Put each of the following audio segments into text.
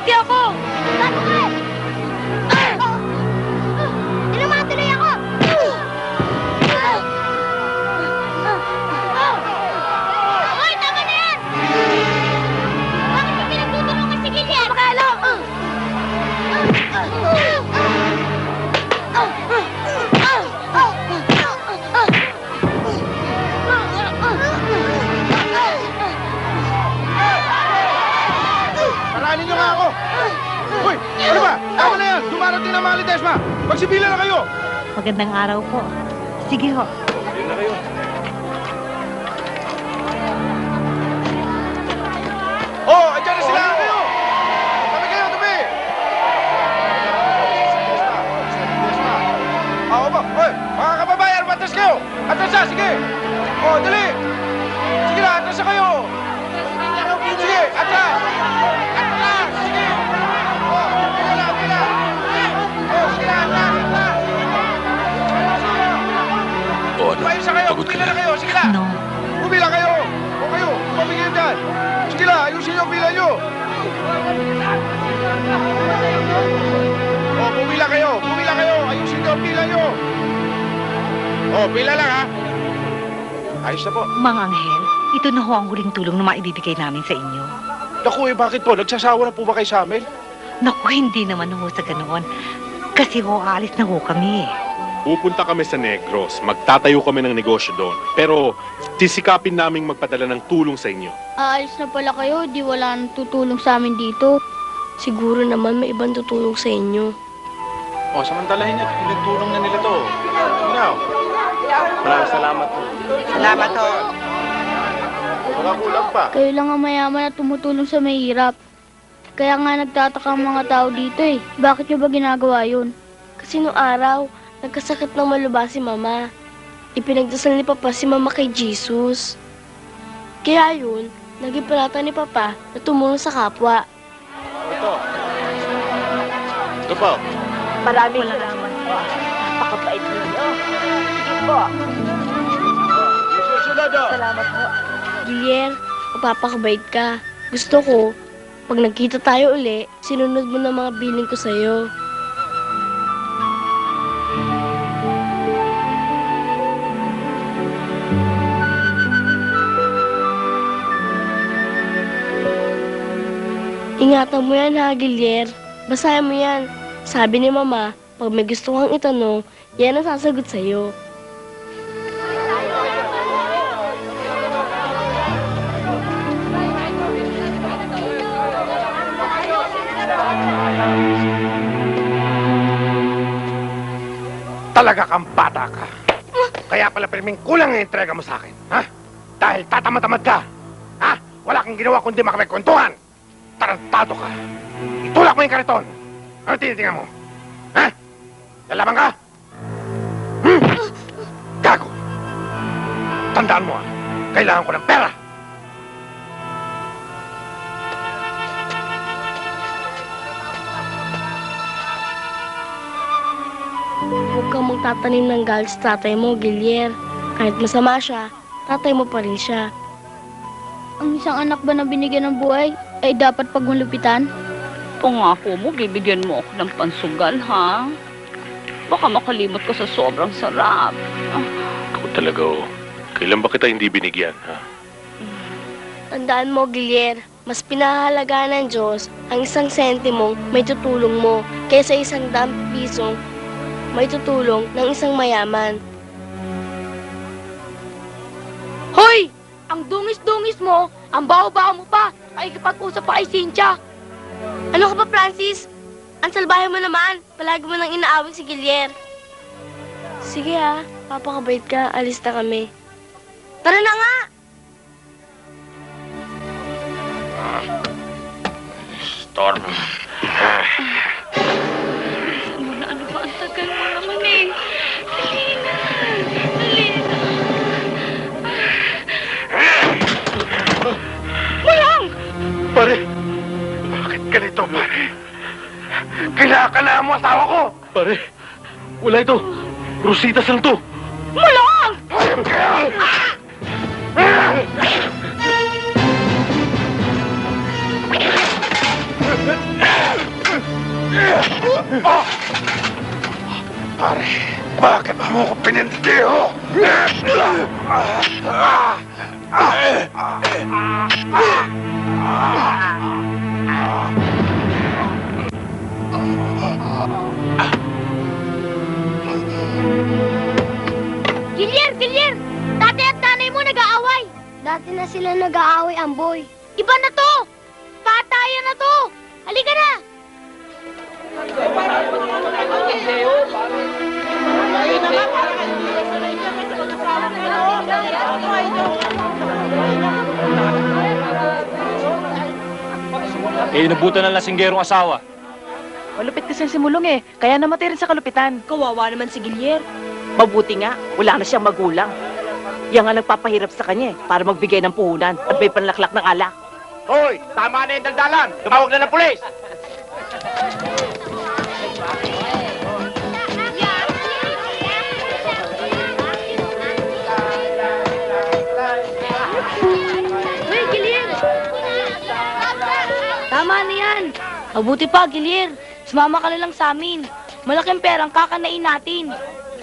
Lugi ako! Gago ka eh! Tinamatuloy ako! Hoy, tama na yan! Bakit mo pinagtutulungan si Gillian? Makaalam! Paranin niyo nga ako! Hoy! Ano ba? Tama na yan! Dumarating na mga Ledesma! Magsibila na kayo! Magandang araw po. Sige ho. Yun na kayo. Oh! Andiyan na sila! Kayo! Tabi kayo! Tabi! Oo ba? Hoy! Mga kababayan! Matras kayo! Atras na! Sige! Oh! Dali! Sige na! Atras na kayo! Sige! Atras! Atras! Sige! Oh! Sige na! Sige na! Oh! Sige na! Atras! Atras! O ano? Paisa kayo! Pagod ka Pumila na na. kayo! Sige na! No. Pumila kayo! O kayo! Pumigil dyan! Sige na! Ayusin niyo ang pila niyo! O! Pumila kayo! Pumila kayo! Ayusin niyo ang pila niyo! O! Pila lang ha! Ayos na po. Mang Anghel, ito na ho ang huling tulong na maibibigay namin sa inyo. Naku eh, bakit po? Nagsasawa na po ba kayo sa amin? Naku, hindi naman ho sa ganoon. Kasi ho, aalis na ho kami. Pupunta kami sa Negros. Magtatayo kami ng negosyo doon. Pero sisikapin naming magpadala ng tulong sa inyo. Aalis na pala kayo, di wala nang tutulong sa amin dito. Siguro naman may ibang tutulong sa inyo. O, samantalahin niya. Pinagtulong na nila to. Now. Maraming salamat po. Salamat ho. Wala kulang pa. Kayo lang ang mayaman na tumutulong sa mahirap. Kaya nga nagtataka ang mga tao dito eh. Bakit nyo ba ginagawa yun? Kasi noong araw, nagkasakit ng maluba si Mama. Ipinagdasal ni Papa si Mama kay Jesus. Kaya yun, naging panata ni Papa na tumulong sa kapwa. Ito. Ito po. Maraming salamat po. Napakabait ninyo. Sige po. Susunod o. Salamat po. Gilier, mapapakabait ka. Gusto ko, pag nagkita tayo uli, sinunod mo na mga bilin ko sa'yo. Ingatan mo yan ha, Gilier. Basahin mo yan. Sabi ni Mama, pag may gusto kang itanong, yan ang sasagot sa'yo. Talaga kang bata ka. Kaya pala pirming kulang ang entrega mo sa akin, ha? Dahil tatamad-tamad ka. Ha? Wala kang ginawa kundi makapagkwentuhan. Tarantado ka. Itulak mo yung kariton. Ano tinitingnan mo? Ha? Lalaban ka? Gago. Tandaan mo, ha? Kailangan ko ng pera. Huwag kang magtatanim ng galit sa tatay mo, Gilier. Kahit masama siya, tatay mo pa rin siya. Ang isang anak ba na binigyan ng buhay ay dapat pagmalupitan? Pangako mo, bibigyan mo ako ng pansugal, ha? Baka makalimot ka sa sobrang sarap. Ako talaga, oh. Kailan ba kita hindi binigyan, ha? Tandaan mo, Gilier, mas pinahalaga ng Diyos ang isang sentimong may tutulong mo kaysa 100 pisong may tutulong ng isang mayaman. Hoy! Ang dungis-dungis mo, ang baho-baho mo pa, ay kapag-usap pa kay Cynthia. Ano ka ba, Francis? Ang salbahe mo naman. Palagi mo nang inaaway si Gilier. Sige ha, papakabait ka. Alis na kami. Tara na nga! Storm. Ano ba? Ang tagal mo naman eh. Dali na. Dali na. Mulang! Pare, bakit ganito, pare? Kailangan mo asawa ko! Pare, wala ito. Rositas lang to. Mulang! Hayop kaya! Pare, bakit mo ko pinindiho? Gilyar! Gilyar! Tatay at nanay mo nag-aaway! Dati na sila nag-aaway, Amboy. Iba na to! Patayan na to! Halika na! Eh, nabutan ng lasinggerong asawa. Malupit kasi si Mulong eh. Kaya namatay rin sa kalupitan. Kawawa naman si Gilier. Mabuti nga, wala na siyang magulang. Yan nga nagpapahirap sa kanya eh, para magbigay ng puhunan at may panlaklak ng alak. Hoy, tama na yung daldalan. Tumawag na ng pulis. Uy, Gilyar! Tama na yan. Mabuti pa, Gilyar. Sumama ka na lang sa amin. Malaking perang kakanain natin.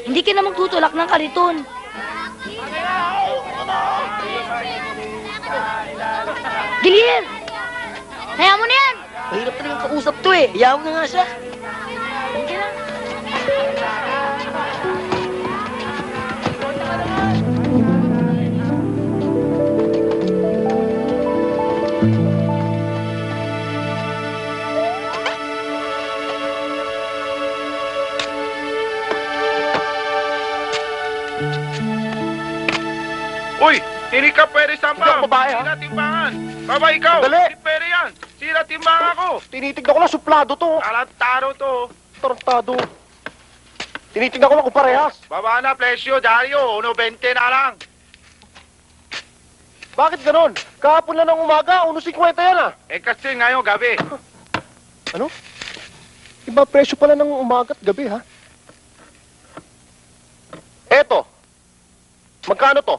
Hindi ka na magtutulak ng kariton. Gilyar! Kaya mo na yan! Mahirap talagang kausap to eh. Hayaan mo na nga siya. Hindi na. Uy, hindi ka pwede sampa. Hindi ako babae, ha? Sira timbangan. Babae ikaw. Dali. Hindi pwede yan. Sira timbangan ako. Tinitignan ko lang, suplado to. Tarantado to. Tarantado. Tinitignan ko lang kung parehas. Baba na, presyo, Dario. 1.20 na lang. Bakit ganon? Kahapon lang ng umaga, 1.50 yan ah. Eh kasi ngayon gabi. Ano? Iba presyo pala ng umaga at gabi ha? Eto. Magkano to?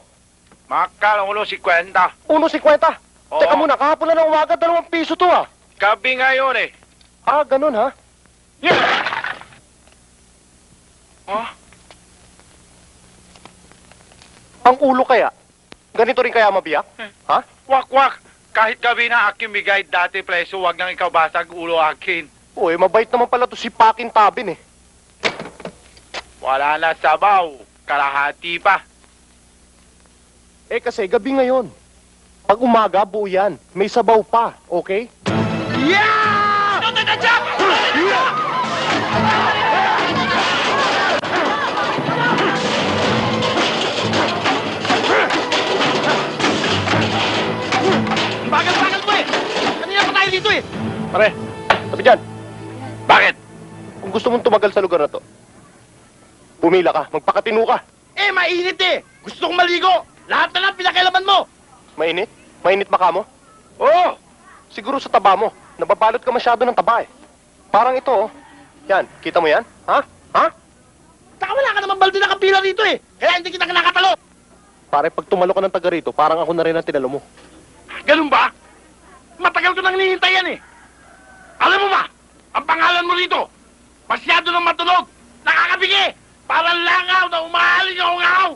Makakala 1.50. 1.50. Oo. Teka muna, kahapon lang ng umaga, 2 piso to ah. Gabi ngayon eh. Ah, ganon ha? Oh? Ang ulo kaya? Ganito rin kaya mabiyak? Ha? Wak. Kahit gabi na aking bigay dati presyo, wag nang ikaw basag ulo akin. Uy, mabait naman pala to si Pakin Tabin eh. Wala na sabaw. Kalahati pa. Eh kasi gabi ngayon. Pag umaga, buo yan. May sabaw pa, okay? Bagal mo eh! Kanina pa tayo dito eh! Pare, tabi dyan. Bakit? Kung gusto mong tumagal sa lugar na to, pumila ka, magpakatino ka. Eh, mainit eh! Gusto kong maligo! Lahat na lang pinakailaman mo! Mainit? Mainit ba ka mo? Oo! Siguro sa taba mo. Nababalot ka masyado ng taba eh. Parang ito oh. Yan, kita mo yan? Ha? Ha? Saka wala ka naman balde na kapila rito eh! Kaya hindi kita nakatalo! Pare, pag tumalo ka ng taga rito, parang ako na rin ang tinalo mo. Ganun ba? Matagal ko nang hinihintay yan eh! Alam mo ba? Ang pangalan mo rito! Masyado nang matunog! Nakakabigi! Parang langaw na umahaling ang ngaw!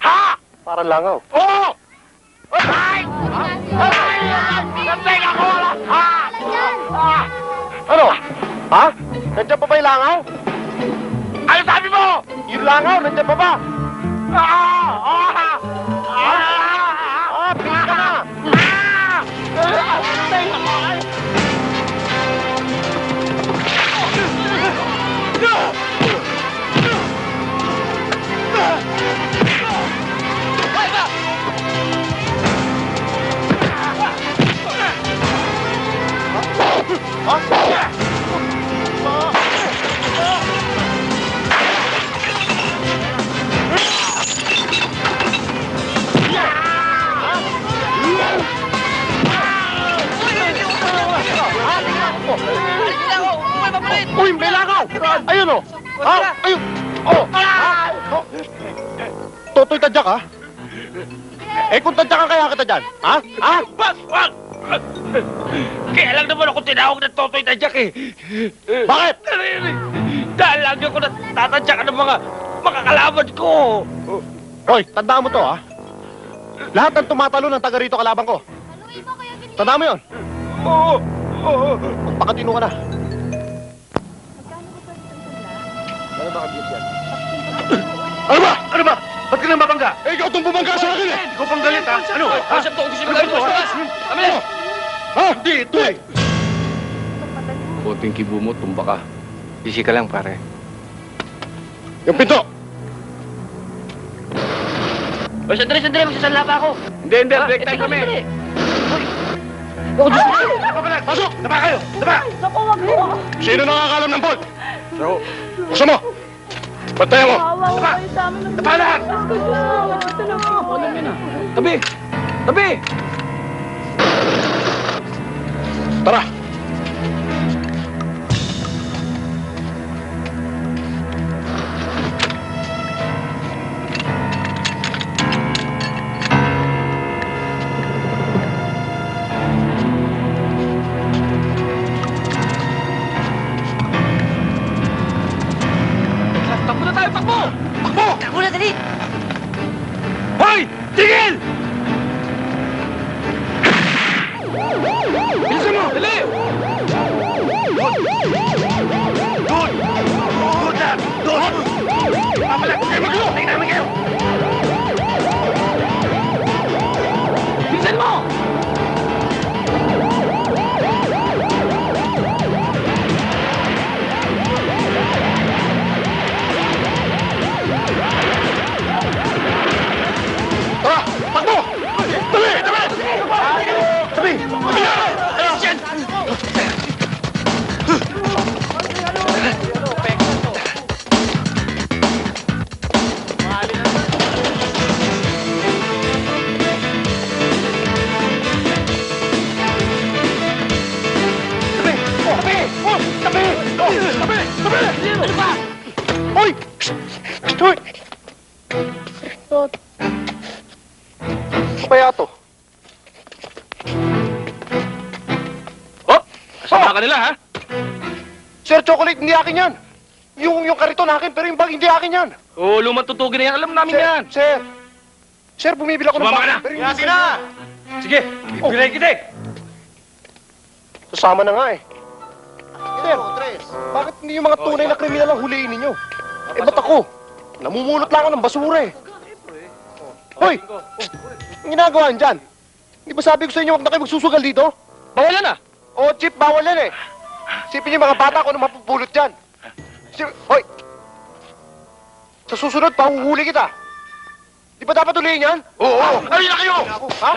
Ha? Parang langaw. Oo! Ay! Ay! Nantay ako! Ha? Ha? Ano? Ha? Nandiyan pa ba yung langaw? Ano sabi mo? Yung langaw, nandiyan pa ba? Tingin ka na! Uy, may langaw! Ayun oh! Ha? Ayun! Oh! Ha? Oh. Totoy tadyak ha? Eh kung tadyakan kaya kita dyan? Ha? Ha? Wag! Wag! Kaya lang naman ako tinawag ng Totoy Tadyak eh. Bakit? Dahil lagi ako natatadyak ng mga kalaban ko. Hoy, tandaan mo to, ha? Lahat ng tumatalo ng taga rito kalaban ko. Tandaan mo yun. Oo. Oo. Magpakatino ka na. Ano ba kabiyat yan? Ano ba? Ano ba? Ba't ka nang mabangga? Eh, ikaw itong bumangga sa akin eh! Ikaw pang galit, ha? Ano? Ha? Kasap to, gusto mo gawin mo. Kami na. Ha? Hindi, ito eh! Konting kibo mo, tumba ka. Busy ka lang, pare. Yung pinto! O, sandali, magsasala pa ako. Hindi, break time kami. Pasok! Taba kayo! Taba! Sino nakakalam ng bolt? Gusto mo? Bantayan mo! Taba! Taba lahat! Tabi! Tabi! Tara! Takbo na tayo, takbo! Takbo! Takbo na, dali! Hoy! Tigil! Bilisan mo! Dali! Doon! Doon na! Doon! Papalag! Huwag kayo maglo! Tingnan namin kayo! Bilisan mo! Tara! Takbo! Dali! Dali! Tabi! Tabi! Tabi! Oh! Tabi! Oh! Tabi! Tabi! Ano ba? Hoy! Hoy! Ano kaya to? Oh! Kasama ka nila, ha? Sir Chocolate, hindi akin yan. Yung kariton akin, pero yung bag hindi akin yan. Oo, lumang tutugin na yan. Alam namin yan. Sir! Sir, bumibili ako ng Sumama ka bag. na. Pero yung Yati na! Sige, ibigay kita eh. Sasama na nga eh. Sir, bakit hindi yung mga tunay na kriminal ang huliin ninyo? Eh, ba't ako? Namumulot lang ako ng basura eh. Hoy! Ang ginagawa niyan dyan? Hindi ba sabi ko sa inyo huwag na kayo magsusugal dito? Bawal yan, ah. O, Chip, bawal yan eh. Sipin niyo mga bata kung ano mapupulot dyan. Hoy! Sa susunod, pahuhuli kita. Di ba dapat ulihin yan? Oo! Ayun na kayo! Ha?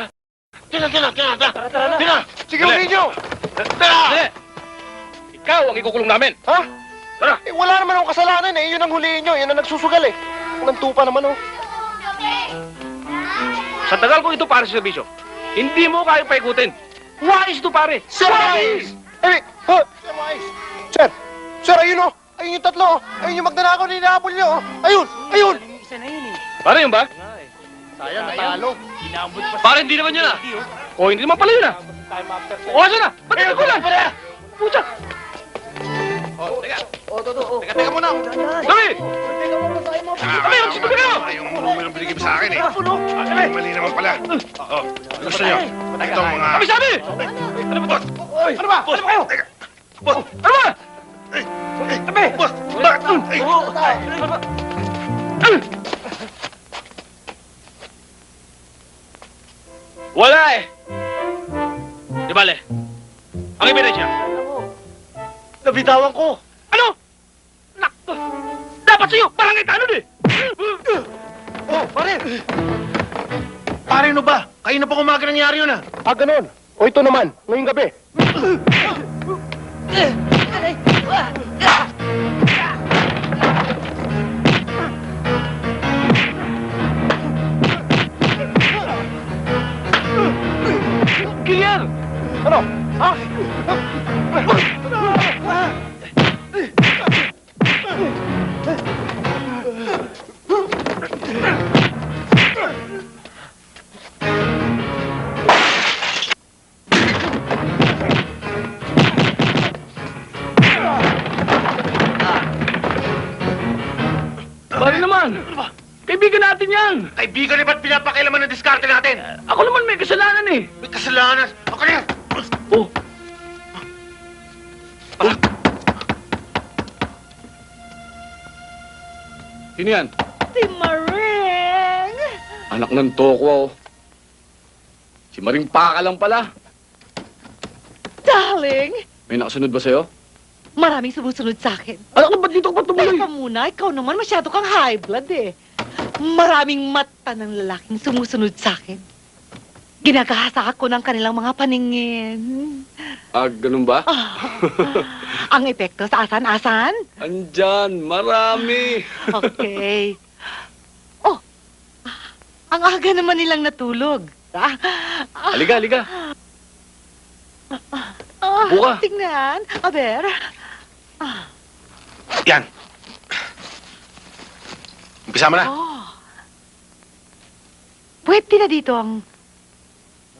Tina! Tina! Sige, ulihin niyo! Dali! Ikaw ang ikukulong namin. Ha? Tara! Eh, wala naman akong kasalanan eh. Yun ang hulihin niyo. Yan ang nagsusugal eh. Ang tupa naman oh. Sa tagal ko ito para sa serbisyo, hindi mo kaya paikutin. Wais ito, pare. Wais! Eh, ha? Sir! Sir, ayun oh! Ayun yung tatlo oh! Ayun yung magnanakaw na inaabol niyo oh! Ayun! Ayun! Pare yun ba? Sayang, natalo. Pare, hindi naman yun, ah. O, hindi naman pala yun, ah. O, asa na? Ba't hindi ko lang? Pucha! Teka muna! Dami! Dami, magsitubi kayo! Yung numero binigay mo sa akin eh. Mali naman pala. Oh, gusto niyo? Itong mga... Dami, sabi! Ano ba to? Ano ba? Ano ba kayo? Boss! Ano ba? Dami! Boss! Bakit? Ano ba? Wala eh! Di bale, ang ebidensya. Nabitawan ko! Ano? Nakto! Dapat sa'yo, barangay tanod eh! Oh, pare! Pare, ano ba? Kayo na pa umaga nangyari yun ah. Ah, ganun. O ito naman, ngayong gabi. Clear! Ano? Ha? yan? Kaibigan natin yan. Kaibigan niya ba't pinapakailaman ng diskarte natin? Ako naman may kasalanan eh. May kasalanan. Ako na yan. Oh. Sino yan? Si Maring! Anak ng tokwa, oh. Si Maring Paka lang pala. Darling! May nakasunod ba sa'yo? Maraming sumusunod sa akin. Anak, ba't dito ka pa tumuloy? Teka muna, ikaw naman masyado kang high blood eh. Maraming mata ng lalaking sumusunod sa akin. Ginagahasa ako ng kanilang mga paningin. Ah, ganun ba? Ang epekto sa asan-asan? Andyan, marami. Okay. Oh, ang aga naman nilang natulog. Halika, halika. Buka. Tingnan. Aber. Yan. Umpisa mo na. Oh. Pwede na dito ang...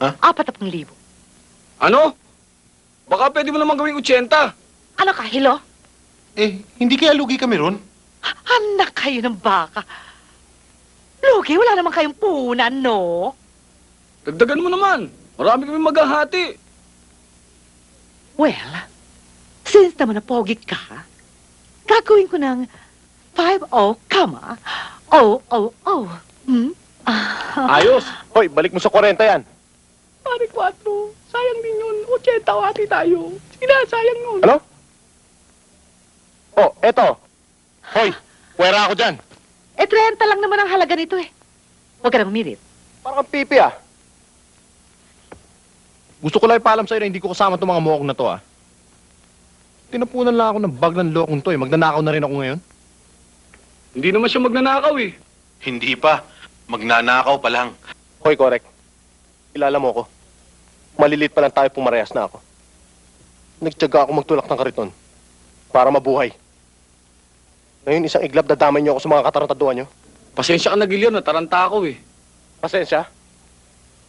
Ha? 40,000. Ano? Baka pwede mo naman gawing 80. Ano ka, hilo? Eh, hindi kaya lugi kami ron? Anak kayo ng baka. Lugi, wala naman kayong puhunan, no? Dagdagan mo naman. Marami kami maghahati. Well, since naman na pogi ka, gagawin ko ng 5-0, comma, 0-0-0. Hmm? Ayos. Hoy, balik mo sa 40 yan. Pare 4, sayang din yun. 80 hati tayo. Sige na, sayang yun. Ano? Oh, eto. Hoy, pwera ako dyan. 30 lang naman ang halaga nito eh. Huwag ka nang umirit. Parang kang pipi ah. Gusto ko lang ipaalam sa'yo na hindi ko kasama itong mga mokong na to ah. Tinapunan lang ako ng bag ng lokong to eh. Magnanakaw na rin ako ngayon. Hindi naman siya magnanakaw eh. Hindi pa. Magnanakaw pa lang. Hoy, correct. Kilala mo ko. Malilit pa lang tayo pumarehas na ako. Nagtyaga ako magtulak ng kariton para mabuhay. Ngayon, isang iglap dadamay niyo ako sa mga katarantaduan niyo. Pasensya ka na, Gillian. Nataranta ako eh. Pasensya.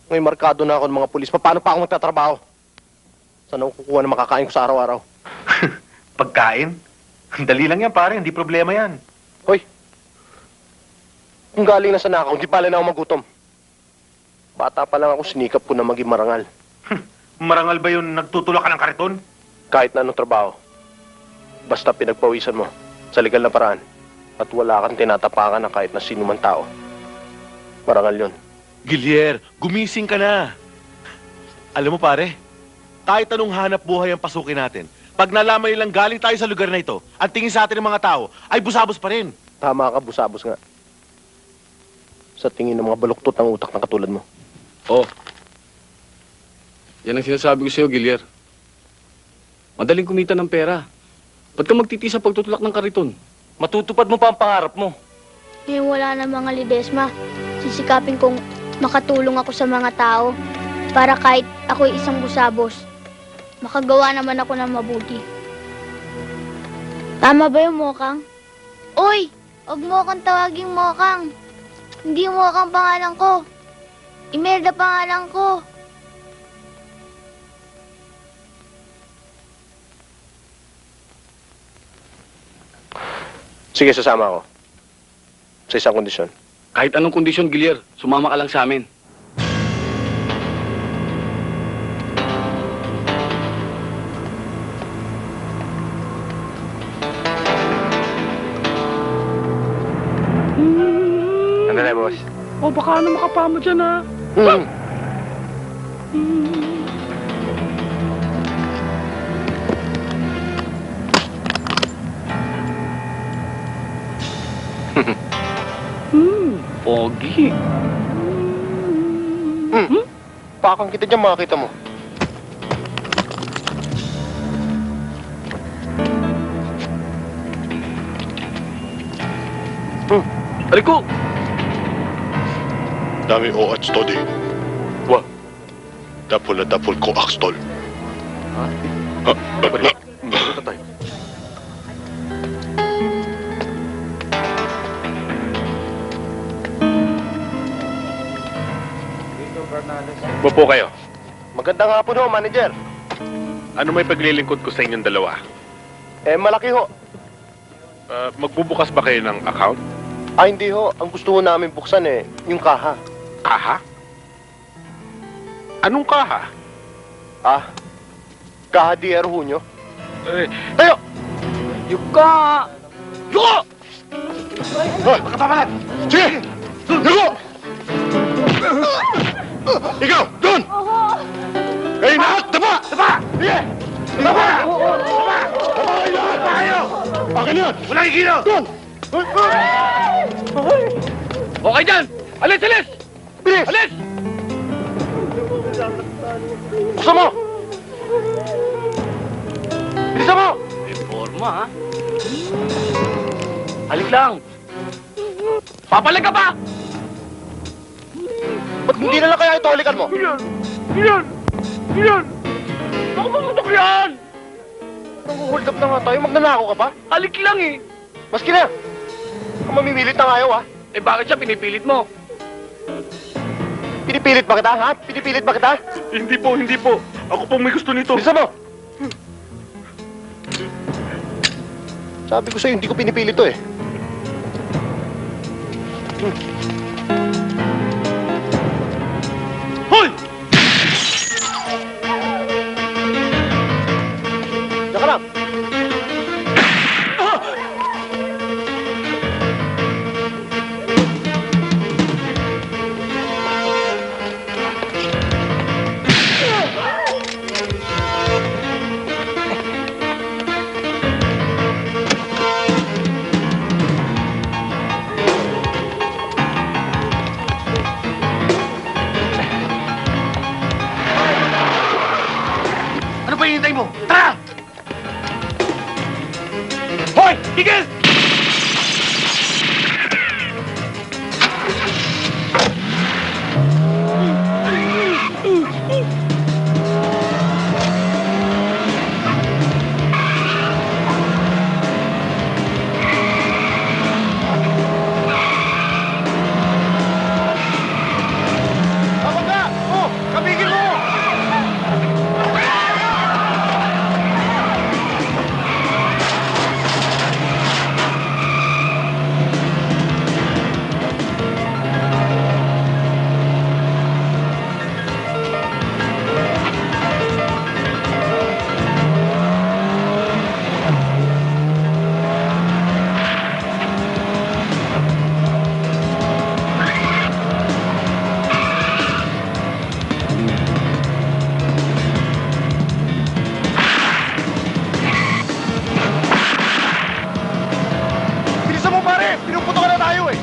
Ngayon, markado na ako ng mga pulis. Paano pa ako magtatrabaho? Saan ako kukuha ng makakain ko sa araw-araw? Pagkain? Dali lang yan, pare. Hindi problema yan. Hoy! Kung galing na sa nakaw, hindi pala na ako magutom. Bata pa lang ako, sinikap ko na maging marangal. Marangal ba yun nagtutulak ka ng kariton? Kahit na anong trabaho. Basta pinagpawisan mo sa legal na paraan at wala kang tinatapakan na kahit na sino man tao. Marangal yun. Gilier, gumising ka na. Alam mo pare, kahit anong hanap buhay ang pasukin natin, pag nalaman nilang galing tayo sa lugar na ito, ang tingin sa atin ng mga tao ay busabos pa rin. Tama ka, busabos nga. Sa tingin ng mga baluktot ng utak ng katulad mo. Oh. Yan ang sinasabi ko sa'yo, Gillier. Madaling kumita ng pera. Ba't ka magtiti sa pagtutulak ng kariton? Matutupad mo pa ang pangarap mo. Ngayon wala na mga Lidesma. Sisikapin kong makatulong ako sa mga tao para kahit ako'y isang busabos, makagawa naman ako ng mabuti. Tama ba yung Mokang? Uy! Huwag mo akong tawaging Mokang. Hindi Mokang pangalan ko. Imelda pangalan ko. Sige, sasama ako. Sa isang kondisyon. Kahit anong kondisyon, Gillier, sumama ka lang sa amin. Andale, boss. Oh, baka ano makapama dyan, ha? Pogi. Pakang kita dyan, makakita mo. Aliko! Dami o at stody. Wa. Dapol na dapol ko akstol. Upo kayo. Magandang hapon ho, manager. Ano may paglilingkod ko sa inyong dalawa? Eh, malaki ho. Magbubukas ba kayo ng account? Ah, hindi ho. Ang gusto ho namin buksan yung kaha. Kaha? Anong kaha? Ah, kaha di ho nyo. Tayo! Yuka! Yuko! Hoy, makapapalat! Sige! Yuko! Ikaw, doon! Eh, lahat! Taba! Taba! Sige! Taba! Taba! Taba kayo lahat! Taba kayo! Akin yun! Walang ikino! Doon! Okay dyan! Alis, alis! Bilis! Alis! Buksan mo! Bilisan mo! Forma, ha? Halik lang! Papalag ka pa! Ba't hindi na lang kaya ito halikan mo? Yan! Yan! Ako mamutok yan! Nang-hold up na nga tayo, magnanako ka pa? Halik lang eh! Maski na! Ang mamimilit na ngayon, ha? Eh bakit siya pinipilit mo? Pinipilit ba kita, ha? Pinipilit ba kita? Hindi po, hindi po. Ako po may gusto nito. Bilisan mo! Sabi ko sa'yo, hindi ko pinipilit to, eh. Hoy! Diyan ka lang. Ano ba hinihintay mo? Tara! Hoy! Tigil! Tawag ka! Oh! Kabigil mo! Bilisan mo, pare! Pinuputo ka na tayo, eh!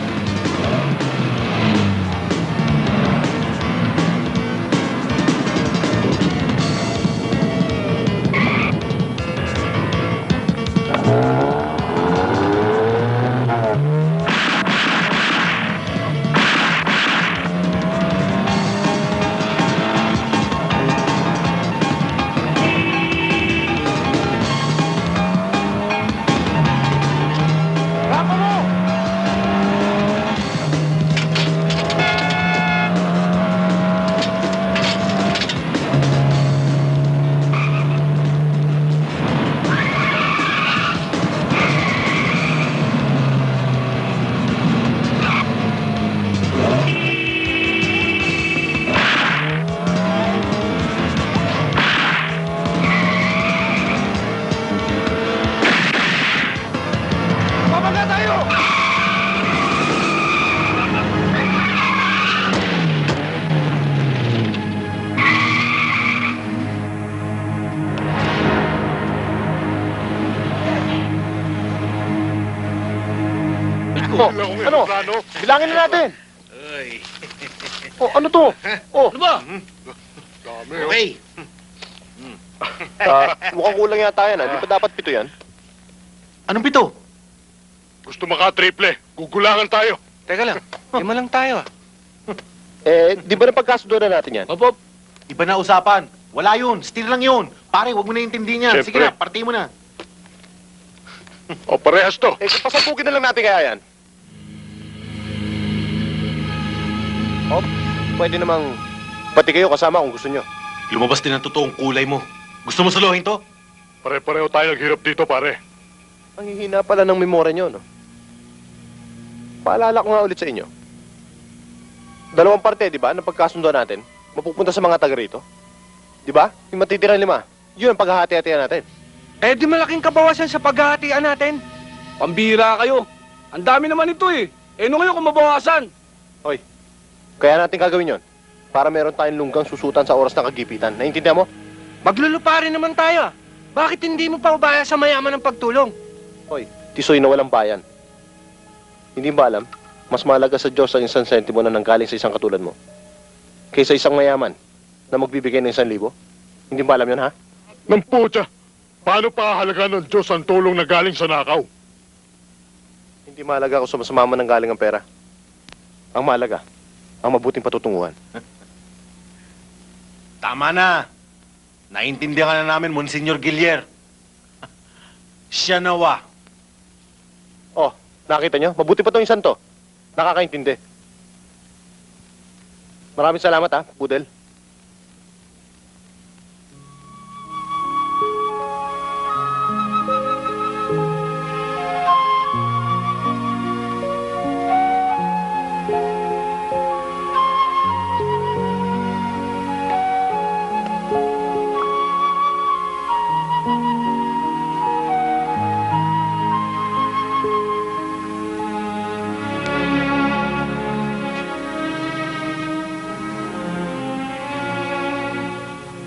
Rapa mo! Babangga tayo! Oh, ano? Bilangin na natin. Oh, ano to? Oh, Ano ba? Okay. mukhang kulang yata yan, ha? Di pa dapat 7 yan? Anong pito? Gusto maka-triple. Gugulangan tayo. Teka lang, lima lang tayo. Eh, di ba napagkasundo na natin yan? Opo. Iba na usapan. Wala yun. Steal lang yun. Pare, huwag mo na intindihin yan. Sige Siyempre. na, party mo na. O, parehas to. Eh, pasapugin na lang natin kaya yan. Oh, pwede namang pati kayo kasama kung gusto nyo. Lumabas din ang totoong kulay mo. Gusto mo suluhin to? Pare-pareho tayo naghirap dito, pare. Ang hihina pala ng memorya nyo, no? Paalala ko nga ulit sa inyo. 2 parte, di ba, ng pagkasundo natin, mapupunta sa mga taga rito. Di ba? Yung matitirang 5. Yun ang paghahati-hatian natin. Eh di malaking kabawasan sa paghahatian natin. Pambira kayo. Ang dami naman ito eh. Eh ano kayo kung mabawasan? Kaya natin gagawin yon para meron tayong lunggang susutan sa oras ng kagipitan. Naintindihan mo? Maglulupa rin naman tayo. Bakit hindi mo pa ubaya sa mayaman ng pagtulong? Tisoy na walang bayan. Hindi ba alam, mas mahalaga sa Diyos ang isang sentimo na nanggaling sa isang katulad mo kaysa isang mayaman na magbibigay ng 1,000. Hindi ba alam yun, ha? Nang putya, paano pa halaga ng Diyos ang tulong na galing sa nakaw? Hindi mahalaga kung sa masama nang galing ang pera. Ang mahalaga, ang mabuting patutunguhan. Tama na. Naintindihan na namin, Monsignor Gilier. Siya nawa. Oh, nakita nyo? Mabuti pa tong isang to. Nakakaintindi. Maraming salamat, ha, Pudel.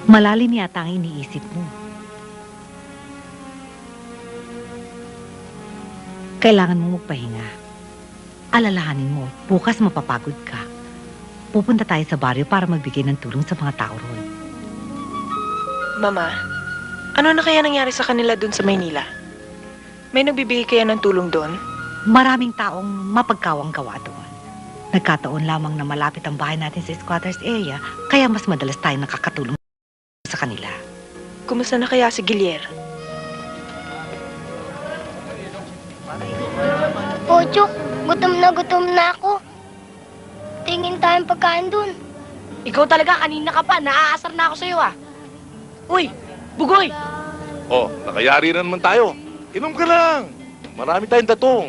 Malalim yata ang iniisip mo. Kailangan mo magpahinga. Alalahanin mo, bukas mapapagod ka. Pupunta tayo sa baryo para magbigay ng tulong sa mga tao roon. Mama, ano na kaya nangyari sa kanila dun sa Maynila? May nagbibigay kaya ng tulong doon? Maraming taong mapagkawang gawa doon. Nagkataon lamang na malapit ang bahay natin sa squatters area, kaya mas madalas tayo nakakatulong sa kanila. Kumusta na kaya si Gilier? Pochok, gutom na ako. Tingin tayong pagkain dun. Ikaw talaga, kanina ka pa. Naaasar na ako sa'yo ah. Uy, Bugoy! Oh, nakayari na naman tayo. Inom ka lang. Marami tayong tatong.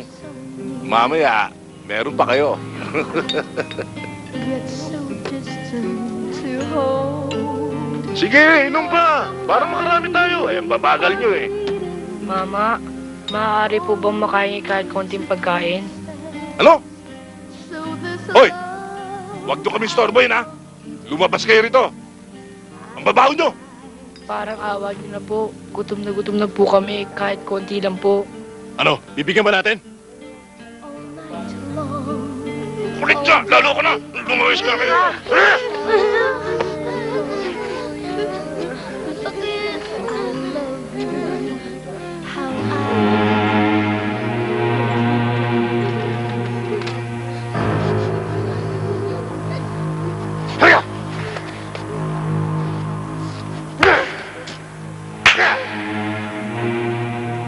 Mamaya, meron pa kayo. Sige, inom pa. Para makarami tayo. Eh, babagal nyo eh. Mama, maaari po bang makain kahit konting pagkain? Ano? Hoy! Huwag nyo kami storboyin, ha? Lumabas kayo rito. Ang babaho nyo. Parang awa niyo na po. Gutom na po kami kahit konti lang po. Ano? Bibigyan ba natin? Kulit ka! Lalo ko na! Lumawis ka kayo!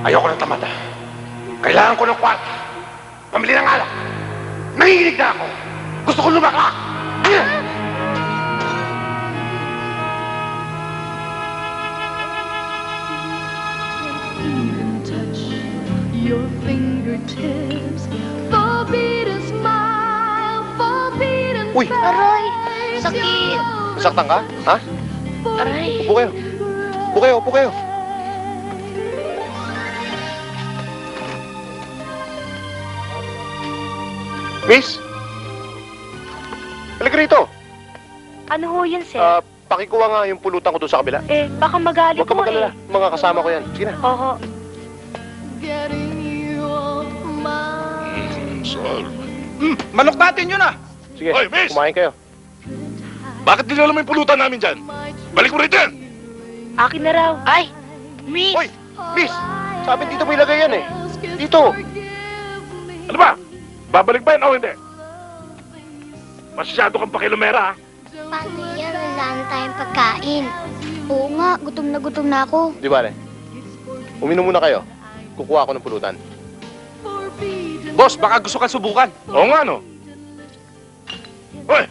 Ayoko ng tamad, ha? Kailangan ko ng kwarta. Pamili ng alak. Nanginginig na ako. Gusto ko lumakak. Your fingertips, forbid a smile, forbid Uy! Aray, sakit. Nasaktan ka? Ha? Aray. Upo kayo. Upo kayo, upo kayo. Miss? Halika rito. Ano ho yun, sir? Pakikuha nga yung pulutan ko doon sa kabila. Eh, baka magalit Huwag ka po mag-alala. Mga kasama ko yan. Sige na. Oo. getting you off my Manok natin yun, ah! Sige, Hoy, miss! kumain kayo. Bakit dinala mo yung pulutan namin dyan? Balik mo rito yan! Akin na raw. Ay, miss! Hoy! Miss! Sabi dito mo ilagay yan eh. Dito! Ano ba? Babalik ba yan o hindi? Masyado kang pakilomera, ha? Paano yan? Wala na tayong pagkain. Oo nga, gutom na ako. Di ba, uminom muna kayo. Kukuha ako ng pulutan. Boss, baka gusto ka subukan. Oo nga, no? Hoy!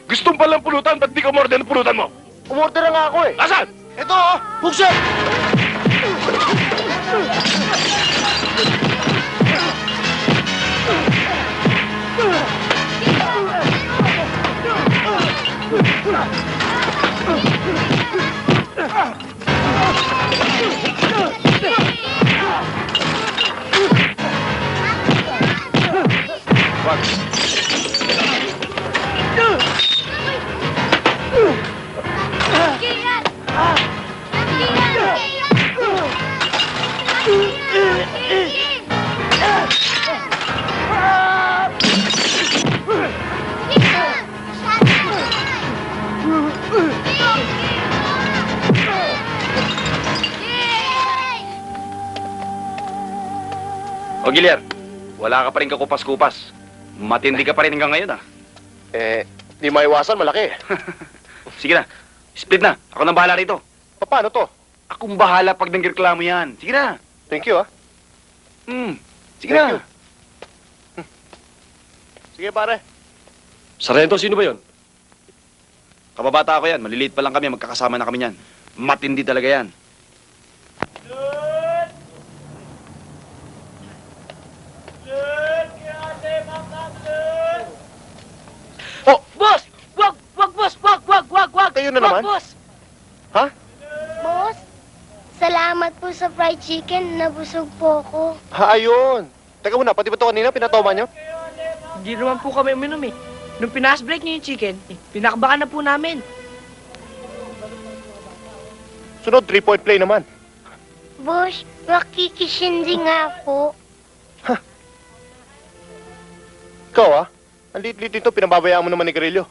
Gusto mo palang pulutan, ba't di ka umorder ng pulutan mo? Umorder na nga ako eh. Nasaan? Ito oh! Buksan! O Gilyar, wala ka pa rin kakupas-kupas. Matindi ka pa rin hanggang ngayon, ah. Di maiwasan, malaki. Sige na, split na. Ako nang bahala rito. Paano to? Akong bahala pag nangreklamo yan. Sige na. Thank you, ah. Sige na. Sige, pare. Sarento, sino ba yun? Kababata ako yan. Maliliit pa lang kami. Magkakasama na kami yan. Matindi talaga yan. Boss! Wag, boss! Wag! Kayo na naman? Boss! Ha? Boss, salamat po sa fried chicken. Nabusog po ako. Ayun. Teka muna, pati ba ito kanina pinatoma nyo? Hindi naman po kami uminom eh. Nung pinas-break niyo yung chicken, pinakbakan na po namin. Sunod, 3-point play naman. Boss, makikisindi nga po. Ikaw, ah. Ang liit-liit nito, pinababayaan mo naman ni Garillo.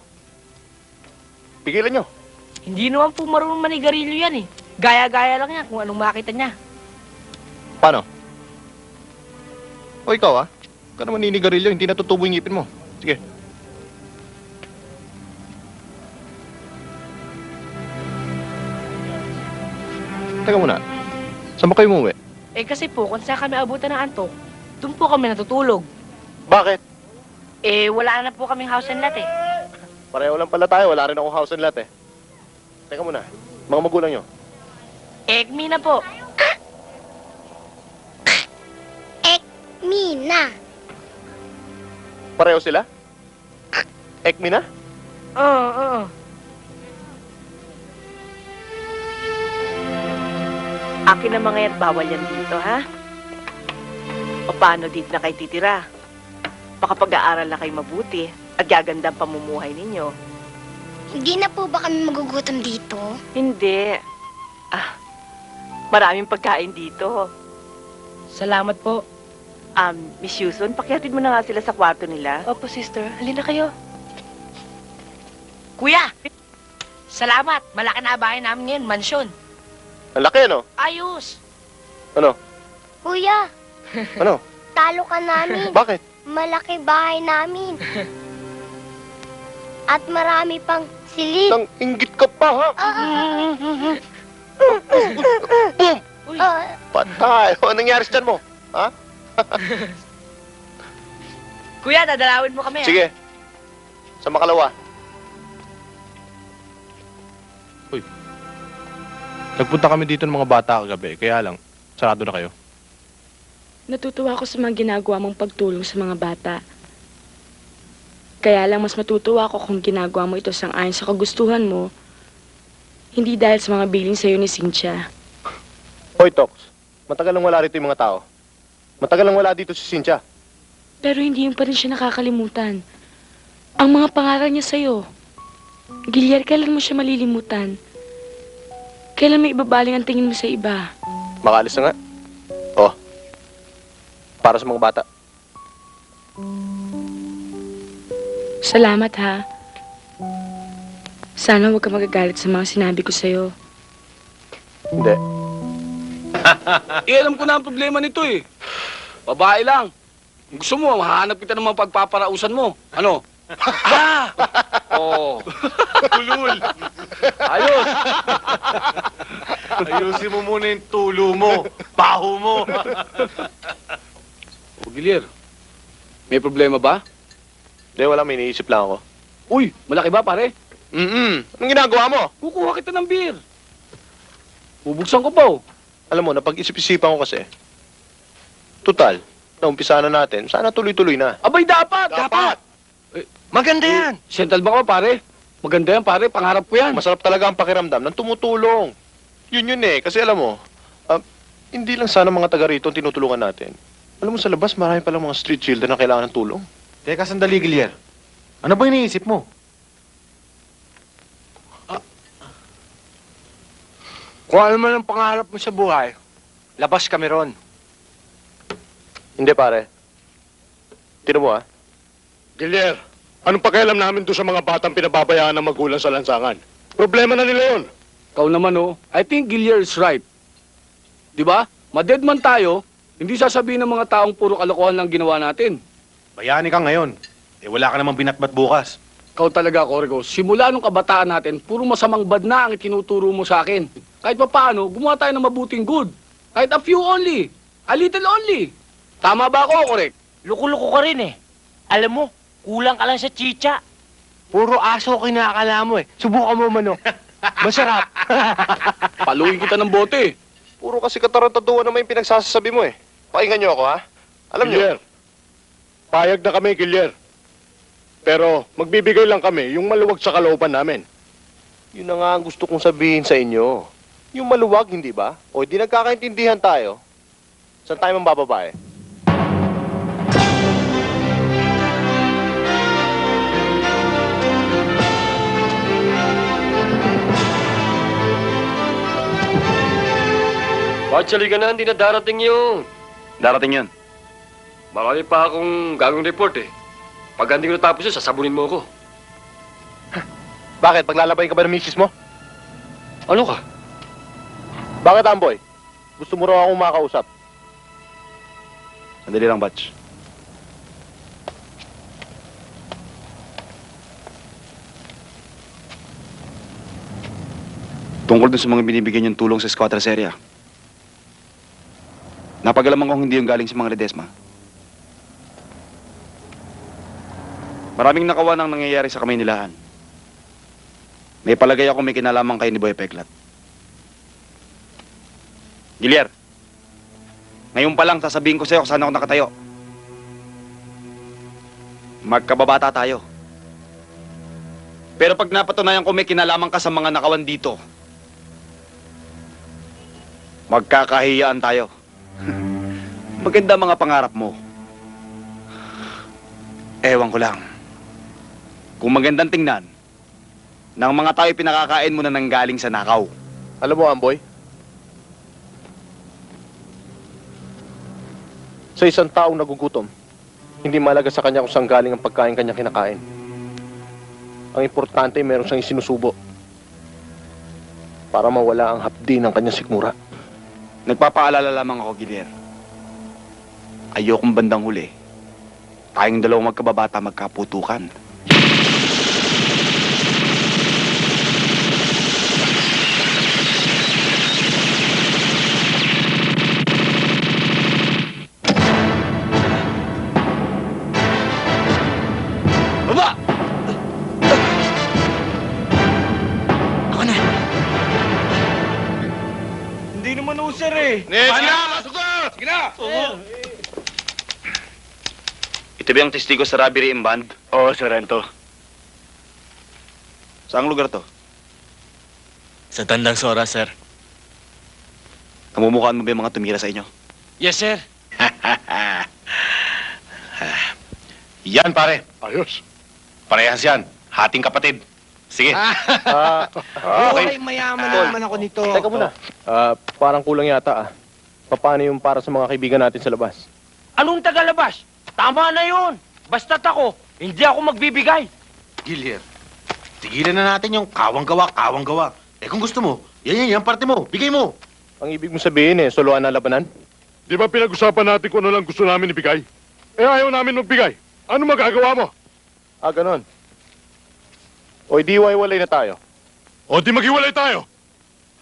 Pigilan nyo. Hindi naman po marunong manigarilyo yan eh. Gaya-gaya lang yan kung anong makita niya. Paano? O ikaw, ah. Huwag ka naman ninigarilyo, hindi natutubo yung ngipin mo. Sige. Teka muna. Saan ba kayo umuwi? Eh kasi po, kung saan kami abutan ng antok, doon po kami natutulog. Bakit? Eh, wala na po kaming house and lot eh. Pareho lang pala tayo, wala rin akong house and lot eh. Teka muna, mga magulang nyo. Ekmi na po. Mina. Pareho sila? Ekmi na? Oo. Akin na mga yan, bawal yan dito, ha? O paano dito na kayo titira? Baka pag-aaral na kayo mabuti at gaganda ang pamumuhay ninyo. Hindi na po ba kami magugutom dito? Hindi. Maraming pagkain dito. Salamat po. Miss Yuson, pakihatid mo na nga sila sa kwarto nila. Opo, sister. Halina kayo. Kuya! Salamat. Malaki na bahay namin ngayon, mansyon. Ang laki, ano? Ayos! Ano? Kuya, Ano? talo ka namin. Bakit? Malaki bahay namin. At marami pang silid. Nang inggit ka pa, ha? Boom! Patay! O, anong nangyari sa tiyan mo? Ha? Kuya, dadalawin mo kami, Sige. Sa makalawa. Nagpunta kami dito ng mga bata kagabi, kaya lang, sarado na kayo. Natutuwa ako sa mga ginagawa mong pagtulong sa mga bata. Kaya lang mas matutuwa ako kung ginagawa mo ito sang-ayon sa kagustuhan mo, hindi dahil sa mga bilin sa'yo ni Cynthia. Hoy, Tox. Matagal lang wala rito yung mga tao. Matagal lang wala dito si Cynthia. Pero hindi yung pa rin siya nakakalimutan. Ang mga pangaral niya sa'yo. Gilyar, kailan mo siya malilimutan? Kailan may ibabaling ang tingin mo sa iba? Makaalis na nga. Oh. Para sa mga bata. Salamat, ha. Sana huwag ka magagalit sa mga sinabi ko sa'yo. Hindi. Alam ko na ang problema nito eh. Babae lang. Kung gusto mo, mahanap kita ng mga pagpaparausan mo. Ano? Oh. Tulul! Ayos! Ayusin mo muna yung tulo mo, baho mo. O, Gilyar, may problema ba? Hindi, wala. May iniisip lang ako. Uy, malaki ba pare? Anong ginagawa mo? Kukuha kita ng beer. Bubuksan ko pa oh. Alam mo, napag-isip-isipan ko kasi. Total, naumpisa na natin. Sana tuloy-tuloy na. Abay, dapat! Maganda yan. Central Bank ba pare? Maganda yan pare, pangarap ko yan. Masarap talaga ang pakiramdam ng tumutulong. Yun eh. Kasi alam mo, hindi lang sana mga taga rito ang tinutulungan natin. Alam mo, sa labas, marami palang mga street children na kailangan ng tulong. Teka, sandali, Gilyar. Ano ba iniisip mo? Kung ano man ang pangarap mo sa buhay, labas kami ron. Hindi, pare. Tino mo, Gilier, anong pakialam namin doon sa mga batang pinababayaan ng magulang sa lansangan? Problema na nila yun. Ikaw naman oh, I think Gilier is right. Di ba? Maded man tayo, hindi sasabihin ng mga taong puro kalokohan lang ginawa natin. Bayani ka ngayon. Wala ka namang binatbat bukas. Ikaw talaga, Corrigo. Simula nung kabataan natin, puro masamang bad na ang itinuturo mo sa akin. Kahit pa paano, gumawa tayo ng mabuting good. Kahit a few only. A little only. Tama ba ako, correct? Loko-loko ka rin eh. Alam mo, kulang ka lang sa chicha. Puro aso kinakala mo eh. Subukan mo manok. Masarap. Paluin kita ng bote. Puro kasi katarantaduan naman yung pinagsasabi mo eh. Pakinggan niyo ako, ha? Alam niyo. Gilier, payag na kami, Gilier. Pero magbibigay lang kami yung maluwag sa kalooban namin. Yun na nga ang gusto kong sabihin sa inyo. Yung maluwag, hindi ba? O di nagkakaintindihan tayo. Saan tayo mambababae? Actually ka na, hindi na darating yun. Darating yun. Marami pa akong gagawing report eh. Pag hindi ko natapos yun, sasabunin mo ako. Bakit? Paglalabay ka ba ng misis mo? Ano ka? Bakit, Amboy? Gusto mo raw akong makausap? Sandali lang, Batch. Tungkol dun sa mga binibigyan niyong tulong sa squatters area. Napagalaman kong hindi yung galing sa mga Ledesma. Maraming nakawa ng nangyayari sa Kamaynilaan. May palagay ako may kinalaman kayo ni Boy Peklat. Gilier, ngayon pa lang sasabihin ko sa'yo kung saan ako nakatayo. Magkababata tayo. Pero pag napatunayan ko may kinalaman ka sa mga nakawan dito, magkakahiyaan tayo. Maganda mga pangarap mo. Ewan ko lang. Kung magandang tingnan, ng mga tayo pinakakain mo na nanggaling sa nakaw. Alam mo, Amboy? Sa isang taong nagugutom, hindi malaga sa kanya kung saan galing ang pagkain kanya kinakain. Ang importante, meron siyang isinusubo para mawala ang hapdi ng kanyang sikmura. Nagpapaalala lamang ako, Gilier. Ayokong bandang huli. Tayong dalawang magkababata magkaputukan. Baba! Ako na. Hindi naman usir eh. Pasok ka! Sige na! Ito ba yung testigo sa robbery in band? Oo, Sarento. Saang lugar to? Sa Tandang Sora, sir. Kamumukhaan mo ba yung mga tumira sa inyo? Yes, sir. Yan, pare. Ayos. Parehas yan. Hating kapatid. Sige. Okay. mayaman naman ako nito. Teka muna. Parang kulang yata, Paano yung para sa mga kaibigan natin sa labas? Anong tagalabas? Tama na yun. Basta't ako, hindi ako magbibigay. Gilier, tigilan na natin yung kawang-gawa, kawang-gawa. Kung gusto mo, yan, parte mo. Bigay mo. Ang ibig mo sabihin suluan na labanan? Di ba pinag-usapan natin kung ano lang gusto namin ibigay? Ayaw namin magbigay. Ano magagawa mo? Ganon. O di iwalay na tayo. O di maghiwalay tayo.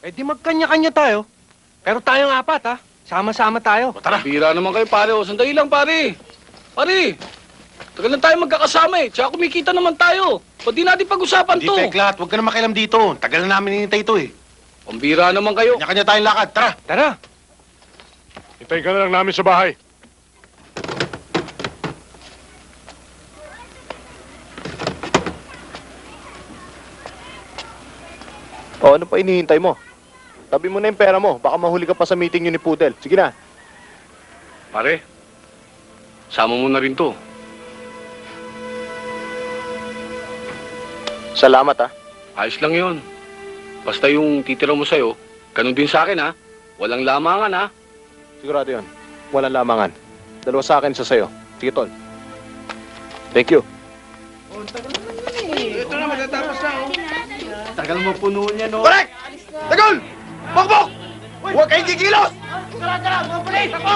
Di magkanya-kanya tayo. Pero tayong apat, ha? Sama-sama tayo. Tara. Bira naman kayo, pare. O, sandali lang, pare. Pare, tagal na tayo magkakasama eh. Tsaka kumikita naman tayo. Ba't di natin pag-usapan Hindi, to? Peklat. Huwag ka na makialam dito. Tagal na namin hinintay ito eh. Pambira naman kayo. Kanya-kanya tayong lakad. Tara. Tara. Hintayin ka na lang namin sa bahay. Ano pa inihintay mo? Tabi mo na yung pera mo. Baka mahuli ka pa sa meeting yun ni Pudel. Sige na. Pare, sama mo na rin to. Salamat, Ayos lang yun. Basta yung titira mo sa'yo, ganun din sa akin, ha? Walang lamangan, ha? Sigurado yun. Walang lamangan. Dalawa sa akin, isa sa'yo. Sige, Tol. Thank you. Ito na, matatapos na, oh. Tagal mo puno niya, no? Correct! Tagol! Bokbok! Huwag kayong kikilos! Tara, mga pulis! Ako!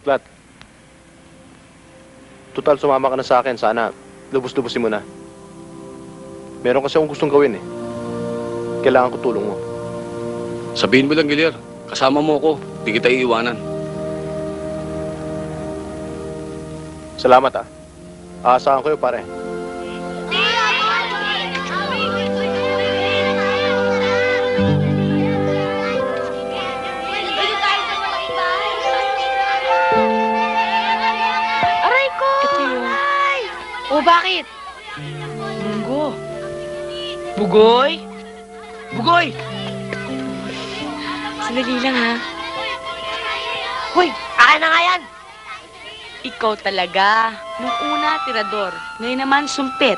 Plat. Total, sumama ka na sa akin. Sana, lubos-lubosin mo na. Meron kasi akong gustong gawin eh. Kailangan ko tulong mo. Sabihin mo lang, Gilyar. Kasama mo ako. Di kita iiwanan. Salamat ah. Aasahan ko yun, pare. Aray ko! Ito yun. O, bakit? Munggo. Bugoy? Bugoy! Sandali lang, ha? Hoy, akin na nga yan! Ikaw talaga. Nung una, tirador. Ngayon naman, sumpit.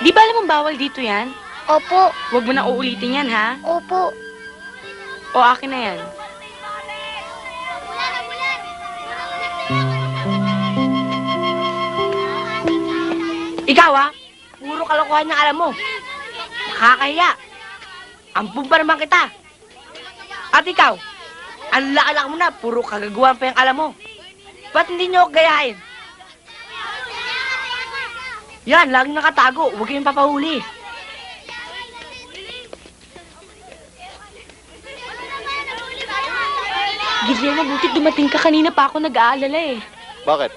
Di ba alam mong bawal dito yan? Opo. Huwag mo na uulitin yan, ha? Opo. O akin na yan. Ikaw, ha? Puro kalokohan ng alam mo. Nakakahiya. Ampun pa naman kita. At ikaw, ang laalak mo na, puro kagagawan pa yung alam mo. Ba't hindi niyo ako gayahin? Yan, laging nakatago. Huwag kayong papahuli. Gilyar, mabutit dumating ka. Kanina pa ako nag-aalala, eh. Bakit?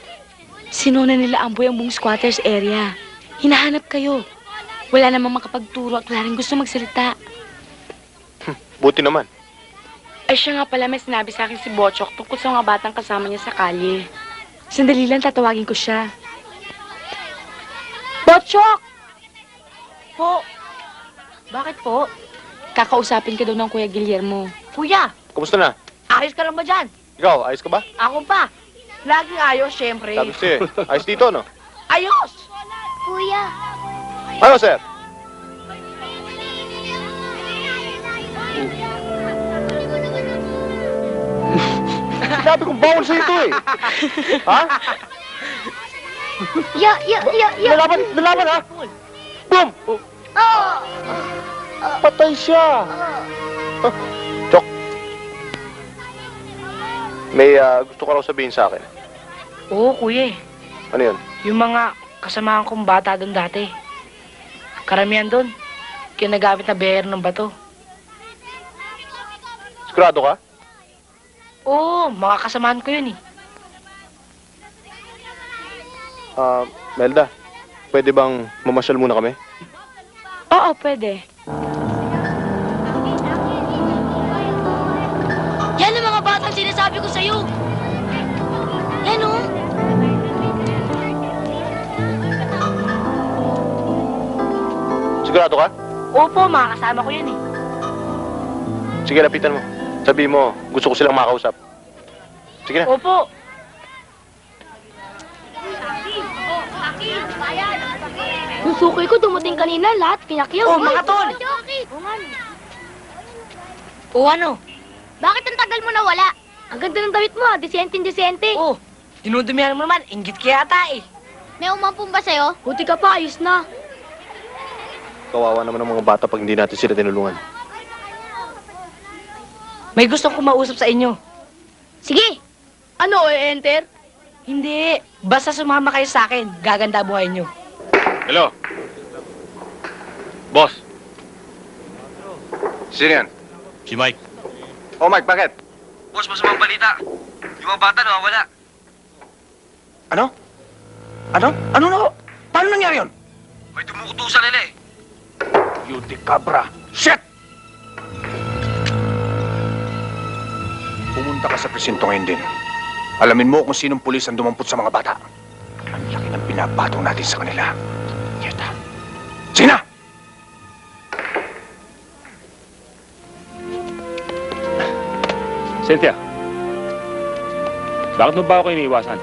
Sinuna nila Amboy ang buong squatters area. Hinahanap kayo. Wala namang makapagturo at wala rin gusto magsalita. Buti naman. Ay siya nga pala, may sinabi sa akin si Bochok tungkol sa mga batang kasama niya sa kalye. Sandali lang, tatawagin ko siya. Bochok! Po? Bakit po? Kakausapin ka daw ng Kuya Guillermo. Kuya, Kumusta na? ayos ka lang ba dyan? Ikaw, ayos ka ba? Ako pa. Laging ayos, syempre. Sabi siya eh. Ayos dito, no? Ayos! Kuya. Ano, sir? Sinabi kong bawal sa ito eh. Ha? Ya. Lalaban ha? Boom! Oh. Patay siya. Chok. May gusto ka raw sabihin sa akin. Oo, kuya. Ano yun? Yung mga kasamahan kong bata doon dati. Karamihan doon, kinagamit na beher ng bato. Sigurado ka? Oo, mga kasamahan ko yun eh. Melda, pwede bang mamasyal muna kami? Oo, pwede. Yan ang mga batang sinasabi ko sa'yo. Yan o. Sigurado ka? Opo, mga kasama ko yun eh. Sige, lapitan mo. Sabi mo, gusto ko silang makausap. Sige na. Opo. Yung sukoy ko dumating kanina, lahat pinakyaw. Oh, mga tol! O ano? Bakit ang tagal mo nawala? Ang ganda ng damit mo, disente-disente. Oh, dinudumihan mo naman. Inggit ka yata eh. May umampun ba sa'yo? Buti ka pa, ayos na. Kawawa naman ang mga bata pag hindi natin sila tinulungan. May gustong kumausap sa inyo. Sige. Ano, enter? Hindi. Basta sumama kayo sa akin. Gaganda buhay nyo. Hello? Boss? Sino yan? Si Mike. Oh, Mike, bakit? Boss, masamang balita. Yung mga bata nawawala. Ano? Ano? Ano na? Paano nangyari yun? May dumukutusan nila eh. Beauty Cabra. Shit! Pumunta ka sa presinto ngayon din. Alamin mo kung sinong pulis ang dumampot sa mga bata. Ang laki ng pinapatong natin sa kanila. Yeta. Sina! Cynthia, bakit mo ba ako iniiwasan?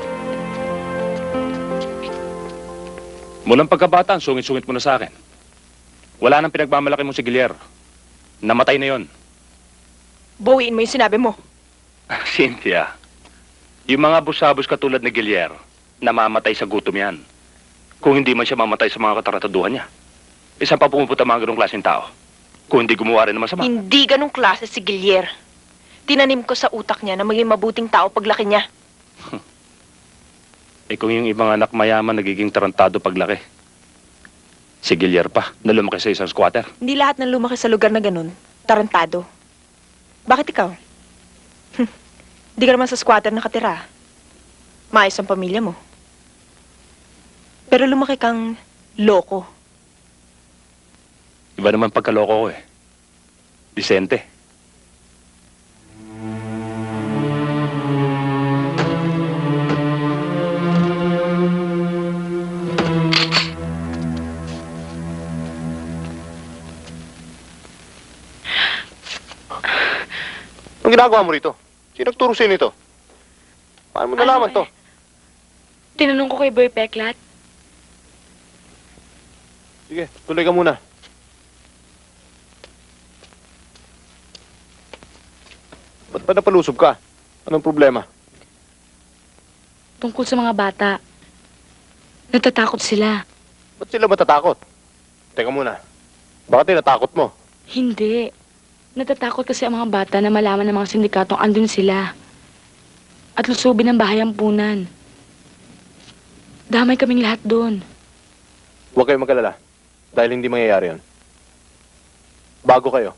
Mulang pagkabata, ang sungit-sungit mo na sa akin. Wala nang pinagmamalaki mo si Guillermo. Namatay na yon. Bawiin mo yung sinabi mo. Cynthia, yung mga busabos katulad ni Guillermo, namamatay sa gutom yan. Kung hindi man siya mamatay sa mga katarataduhan niya. Isang pa pumupunta mga ganong klaseng tao. Kung hindi gumawa rin ng masama. Hindi ganong klase si Guillermo. Tinanim ko sa utak niya na maging mabuting tao paglaki niya. Eh kung yung ibang anak mayaman nagiging tarantado paglaki. Si Guillermo pa, na lumaki sa isang squatter. Hindi lahat ng lumaki sa lugar na ganun, tarantado. Bakit ikaw? Hindi ka naman sa squatter nakatira. Maayos ang pamilya mo. Pero lumaki kang loko. Iba naman pagkaloko ko eh. Disente. Anong ginagawa mo rito? Sino nagturo sa'yo nito? Paano mo nalaman to? Tinanong ko kay Boy Peklat. Sige, tuloy ka muna. Ba't pa napalusob ka? Anong problema? Tungkol sa mga bata. Natatakot sila. Ba't sila matatakot? Teka muna. Bakit natakot mo? Hindi. Natatakot kasi ang mga bata na malaman ng mga sindikatong andun sila. At lusubin ang bahay ampunan. Damay kaming lahat doon. Huwag kayong mag-alala. Dahil hindi mangyayari yun. Bago kayo.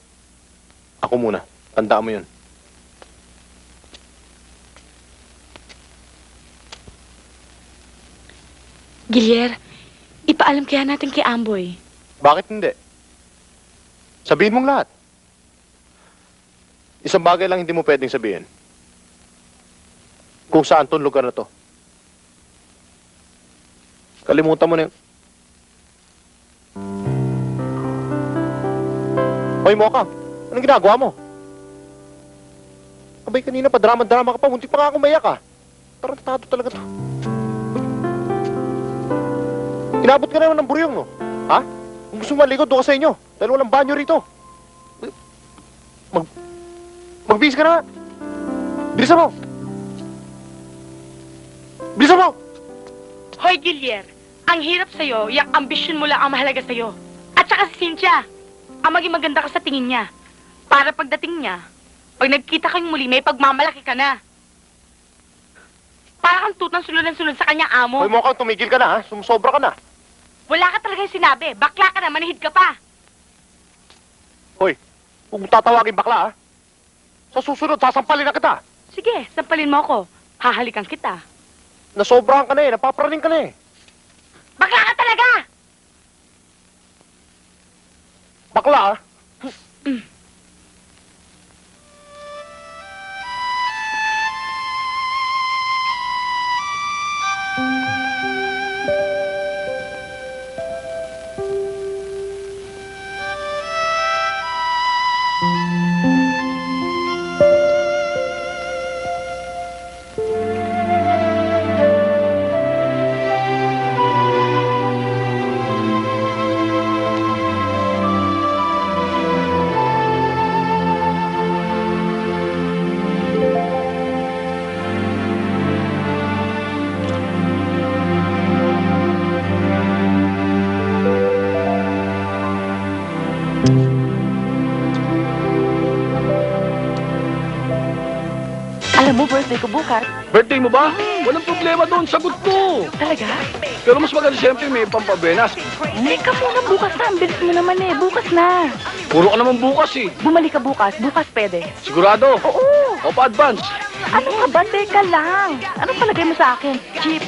Ako muna. Tandaan mo yun. Guillermo, ipaalam kaya natin kay Amboy. Bakit hindi? Sabihin mong lahat. Isang bagay lang hindi mo pwedeng sabihin. Kung saan tong lugar na to. Kalimutan mo na yun. Hoy, Mokang! Anong ginagawa mo? Abay, kanina pa drama-drama ka pa. Muntik pa nga akong mayak ah. Tarantado talaga to. Inabot ka naman ng buryong, no? Ha? Kung gusto mo malikod, doon ka sa inyo. Dahil walang banyo rito. Magbihis ka na! Bilisan mo! Bilisan mo! Hoy, Guillermo, ang hirap sa'yo, yung ambisyon mo lang ang mahalaga sa'yo. At saka si Cynthia, ang maging maganda ka sa tingin niya. Para pagdating niya, pag nagkita kayong muli, may pagmamalaki ka na. Para kang tutang sunod ng sunod sa kanyang amo. Hoy, Mokang, tumigil ka na, ha? Sumusobra ka na. Wala ka talagang sinabi. Bakla ka na, manihid ka pa. Hoy, huwag mo tatawagin bakla, ha? Sa susunod, sasampalin na kita. Sige, sampalin mo ako. Hahalikan kita. Nasobrahan ka na eh, napapraning ka na eh. Bakla ka talaga! Bakla, ha? Alam mo, birthday ko bukas. Birthday mo ba? Walang problema doon, sagot ko. Talaga? Pero mas maganda siyempre may pampabenas. Teka muna, bukas na. Ang bilis mo naman eh. Bukas na. Puro ka naman bukas eh. Bumalik ka bukas. Bukas pwede. Sigurado? Oo. O pa-advance? Ano ka ba? Teka lang. Anong palagay mo sa akin? Cheap.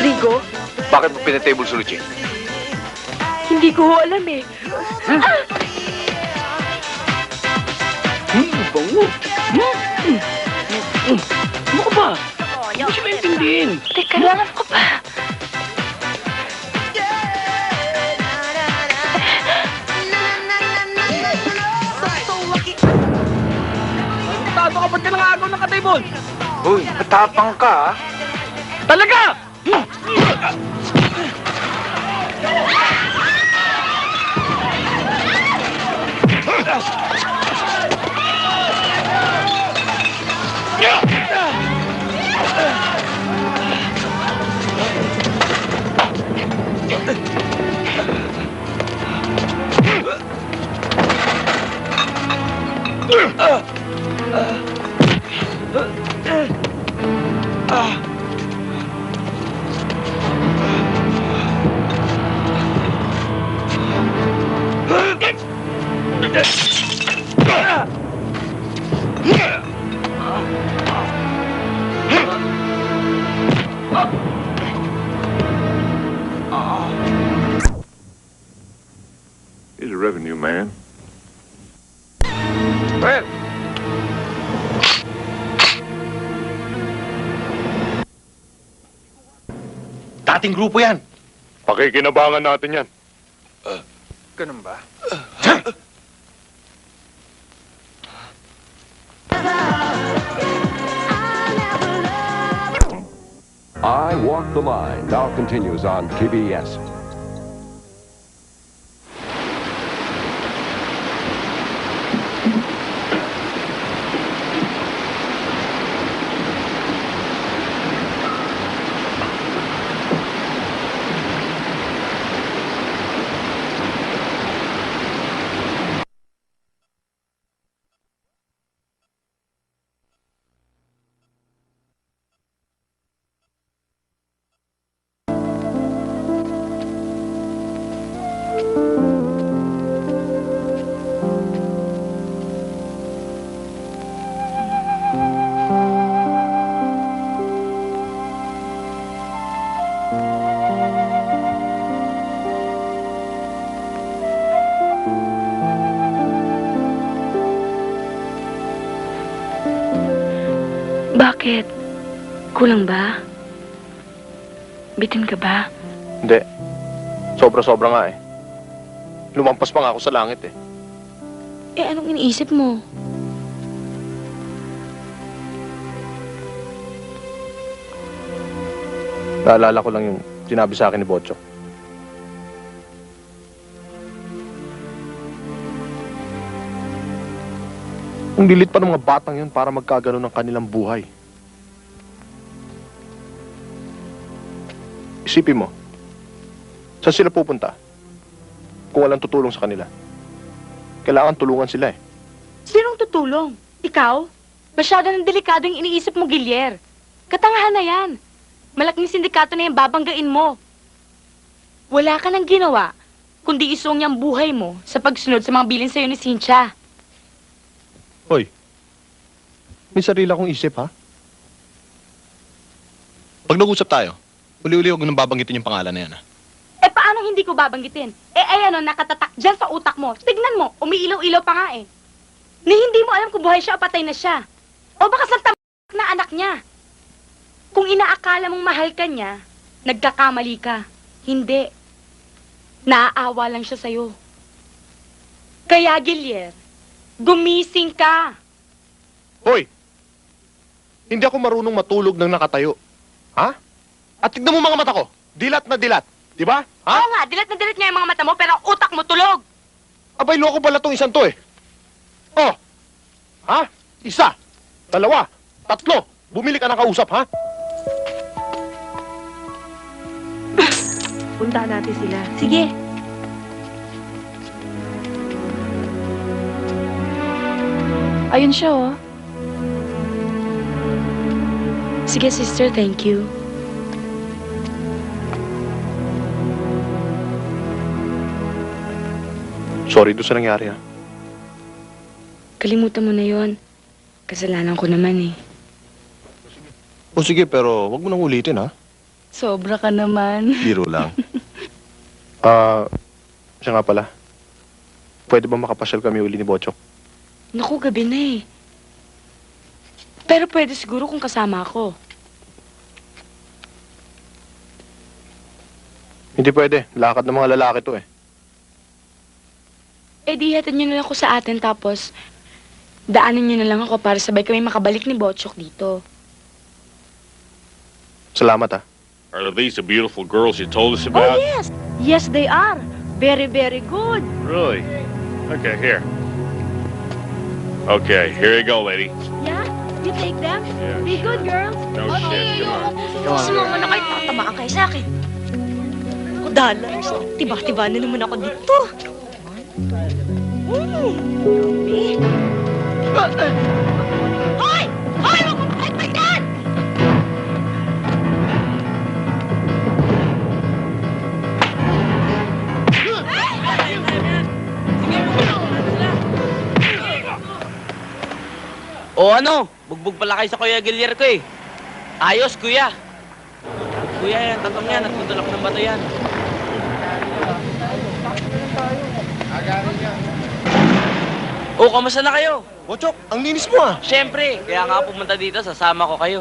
Rigo, Bakit mo pinatable si Lucy? hindi ko ho alam eh. Bango. Ano ka ba? Hindi ko siya maintindihin. Teka lang, ano ka ba? Tato ka, ba't ka nangagaw ng ka-table? Uy, matapang ka, ah. Talaga! Here's a revenue man. Well, Dating grupo yan. Pakikinabangan natin yan. ganun ba? I Walk the Line now continues on PBS. Bakit? Kulang ba? Bitin ka ba? Hindi. Sobra-sobra nga eh. Lumampas pa nga ako sa langit eh. Eh, anong iniisip mo? Naalala ko lang yung sinabi sa akin ni Bocho. Ang lilit pa ng mga batang yun para magkagano ng kanilang buhay. Isipin mo, saan sila pupunta kung walang tutulong sa kanila? Kailangan tulungan sila eh. Sinong tutulong? Ikaw? Masyado ng delikado yung iniisip mo, Gilier. Katangahan na yan. Malaking sindikato na yung babanggain mo. Wala ka nang ginawa, kundi isong niyang buhay mo sa pagsunod sa mga bilin sa'yo ni Cynthia. Hoy, may sarili akong isip ha? Pag nag-usap tayo, uli-uli huwag nang babanggitin yung pangalan na yan, ha? Eh, paano hindi ko babanggitin? Eh, ay ano, nakatatak dyan sa utak mo. Tignan mo, umiilaw-ilaw pa nga eh. Ni hindi mo alam kung buhay siya o patay na siya. O baka sa na anak niya. Kung inaakala mong mahal ka niya, nagkakamali ka. Hindi. Naaawa lang siya sa'yo. Kaya, Gilier, gumising ka. Hoy! Hindi ako marunong matulog ng nakatayo. Ha? At tignan mo mga mata ko. Dilat na dilat. Di ba? Ha? Oo nga, dilat na dilat nga yung mga mata mo, pero ang utak mo tulog. Abay, loko pala tong isang to eh. Oh! Ha? Isa, dalawa, tatlo. Bumili ka ng kausap, ha? Puntaan natin sila. Sige. Ayun siya, oh. Sige, sister, thank you. Sorry doon sa nangyari, ha? Kalimutan mo na yon. Kasalanan ko naman eh. O sige, pero wag mo nang ulitin, ha? Sobra ka naman. Biro lang. Siya nga pala. Pwede ba makapasyal kami uli ni Bochok? Naku, gabi na eh. Pero pwede siguro kung kasama ako. Hindi pwede. Lakad ng mga lalaki to, eh. Eh di hatid nyo na lang ako sa atin tapos daanan nyo na lang ako para sabay kami makabalik ni Botchok dito. Salamat, ha? Are these the beautiful girls you told us Oh, about? yes! Yes, they are. Very, very good. Really? Okay, here. Okay, here you go, lady. Yeah? You take them? Be good, girls. No shit, come on. Sumama na kayo, tatamaan kayo sa akin. O, dollars. Tiba-tiba na naman ako dito. Hoy! Hoy! Huwag mo pakitagyan! O ano, bugbog pala kayo sa Kuya Gilier ko eh. Ayos, kuya. Kuya, yan, tatong yan, nagtutulak ng bato yan. O, kamusta na kayo? Bochok, ang linis mo, ah. Siyempre, kaya nga pumunta dito, sasama ko kayo.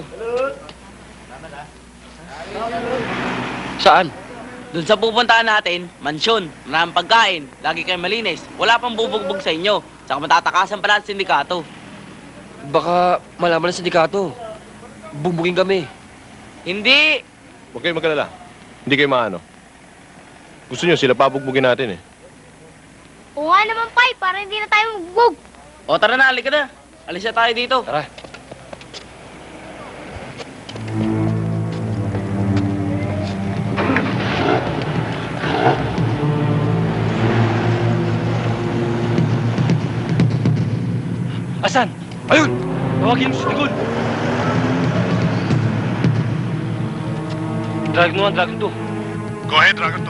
Saan? Doon sa pupuntahan natin, mansyon, maraming pagkain, lagi kayong malinis, wala pang bubugbog sa inyo, saka matatakasan pa lahat sindikato. Baka malaman ng sindikato. Bumbugin kami. Hindi! Huwag kayo magkalala. Hindi kayo maano. Gusto nyo, sila pabugbugin natin, eh. Oo nga naman, Pai, para hindi na tayo magbog. O tara na, halika na. Alis na tayo dito. Tara. Asan? Ayun! Tawagin mo si Tigol. Dragon 1, Dragon 2. Go ahead, Dragon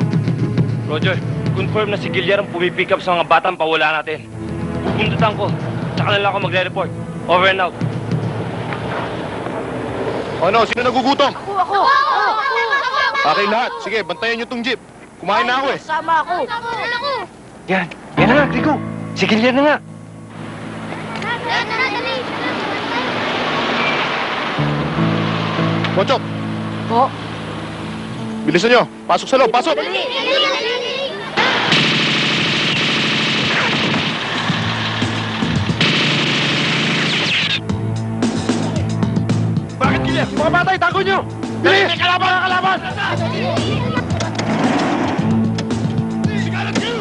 2. Roger, confirm na si Gilier ang pumipick up sa mga batang pawala natin. Pupundutan ko, tsaka na lang ako magre-report. Over and out. Ano, sino nagugutom? Ako! Okay lahat. Sige, bantayan nyo tong jeep. Kumain na ako, eh. Sama ako. Yan na nga, Trigo. Si Gilier na nga. Bochok, Po? bilisan nyo. Pasok sa loob, pasok! Bakit, Gilier? Mga batay, tago nyo! Dali! May kalaban! Mga kalaban! Sigalan kayo!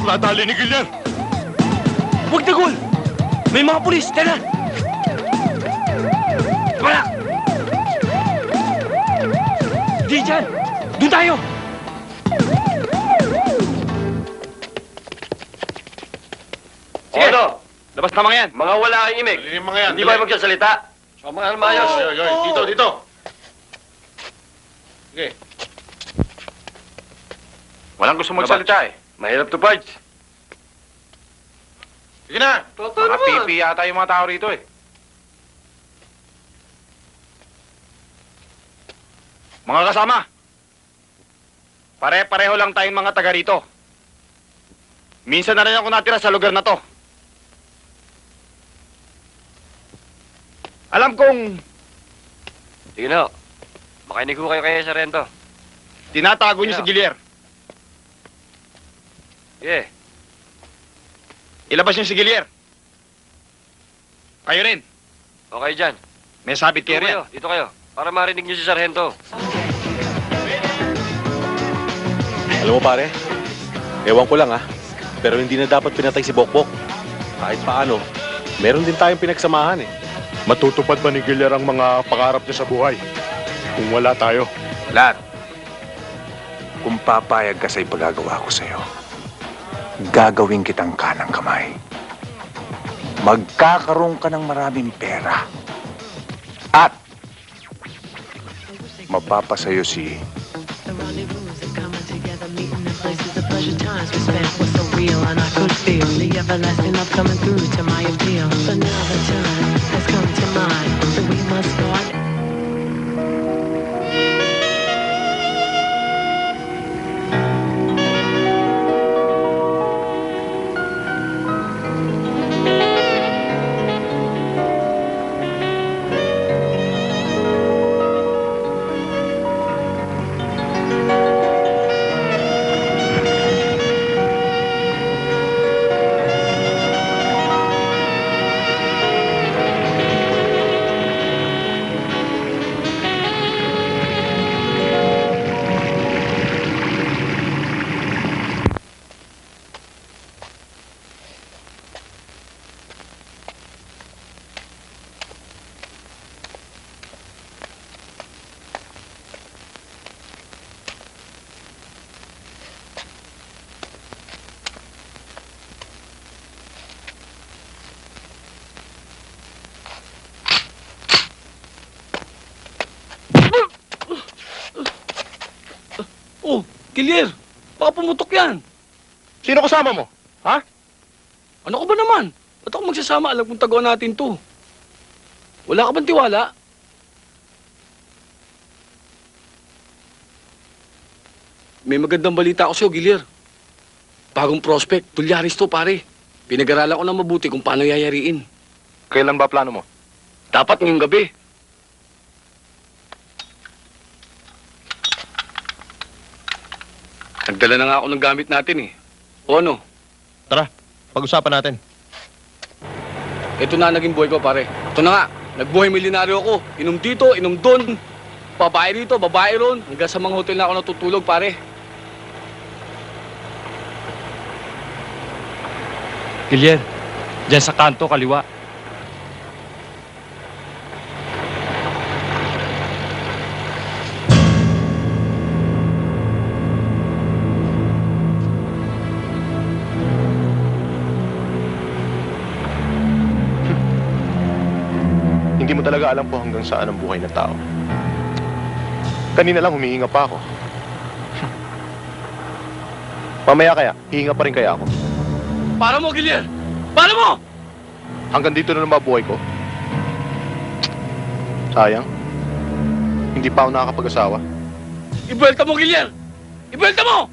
Bokbok, nadali ni Gillian! Huwag na, Gul! May mga pulis! Tara! Wala! Di dyan! Doon tayo! Sige. Ano? Labas na mga yan. Mga wala kang imig. Mga yan. Hindi ba yung magsasalita? So, mga mayos. Dito. Sige. Walang gusto magsalita eh. Mahirap to, Pards. Sige na. Totoo Mga naman. pipi yata yung mga tao rito eh. Mga kasama, pare-pareho lang tayong mga taga rito. Minsan na rin ako natira sa lugar na to. Alam kong Sige na. Makinig ko kayo kay Sarento. tinatago niyo si Gilier. Sige. Ilabas niyo si Gilier. Kayo rin. Okay dyan. May sabit Dito kayo kayo. rin. Dito kayo. Para marinig niyo si Sargento. Alam mo pare, ewan ko lang pero hindi na dapat pinatay si Bokbok. Kahit paano, meron din tayong pinagsamahan eh. Matutupad ba ni Gillian ang mga pangarap niya sa buhay? Kung wala tayo. Lat, kung papayag ka sa ipagagawa ko sa'yo, gagawin kitang kanang kamay. Magkakaroon ka ng maraming pera. At mapapasayo si The pleasure times we spent was so real, and I could feel the everlasting love coming through to my appeal. But now the time has come to mine, so we must start. Oh, Gilier! Baka pumutok yan. Sino kasama mo? Ha? Ano ka ba naman? Ba't ako magsasama? Alam kong tagawa natin to. Wala ka bang tiwala? May magandang balita ako sa'yo, Gilier. Bagong prospect, Tulyaris to, pare. Pinag-aralan ko na mabuti kung paano yayariin. Kailan ba plano mo? Dapat ngayong gabi. Nagdala na nga ako ng gamit natin eh. O ano? Tara, pag-usapan natin. Ito na naging buhay ko, pare. Ito na nga. Nagbuhay milyonaryo ako. Inom dito, inom doon. Babae rito, babae ron. Hanggang sa mga hotel na ako natutulog, pare. Gilier, dyan sa kanto, kaliwa. Hindi mo talaga alam po hanggang saan ang buhay ng tao. Kanina lang humihinga pa ako. Mamaya kaya, hihinga pa rin kaya ako. Para mo, Gilier! Para mo! Hanggang dito na naman buhay ko. Sayang. Hindi pa ako nakakapag-asawa. Ibuelta mo, Gilier! Ibuelta mo!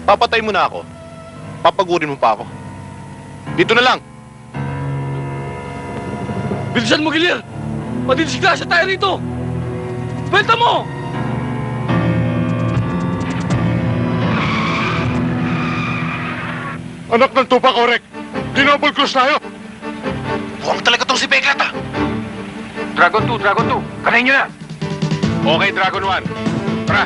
Papatay mo na ako. Papagurin mo pa ako. Dito na lang. Bilisan mo, Gilier! Madidisgrasya tayo rito! Ibuelta mo! Anak ng tupa, Korek! Dinouble cross tayo! Buwang talaga tong si Peklat Dragon 2, Dragon 2! Kanayin nyo na! Okay, Dragon 1. Tara!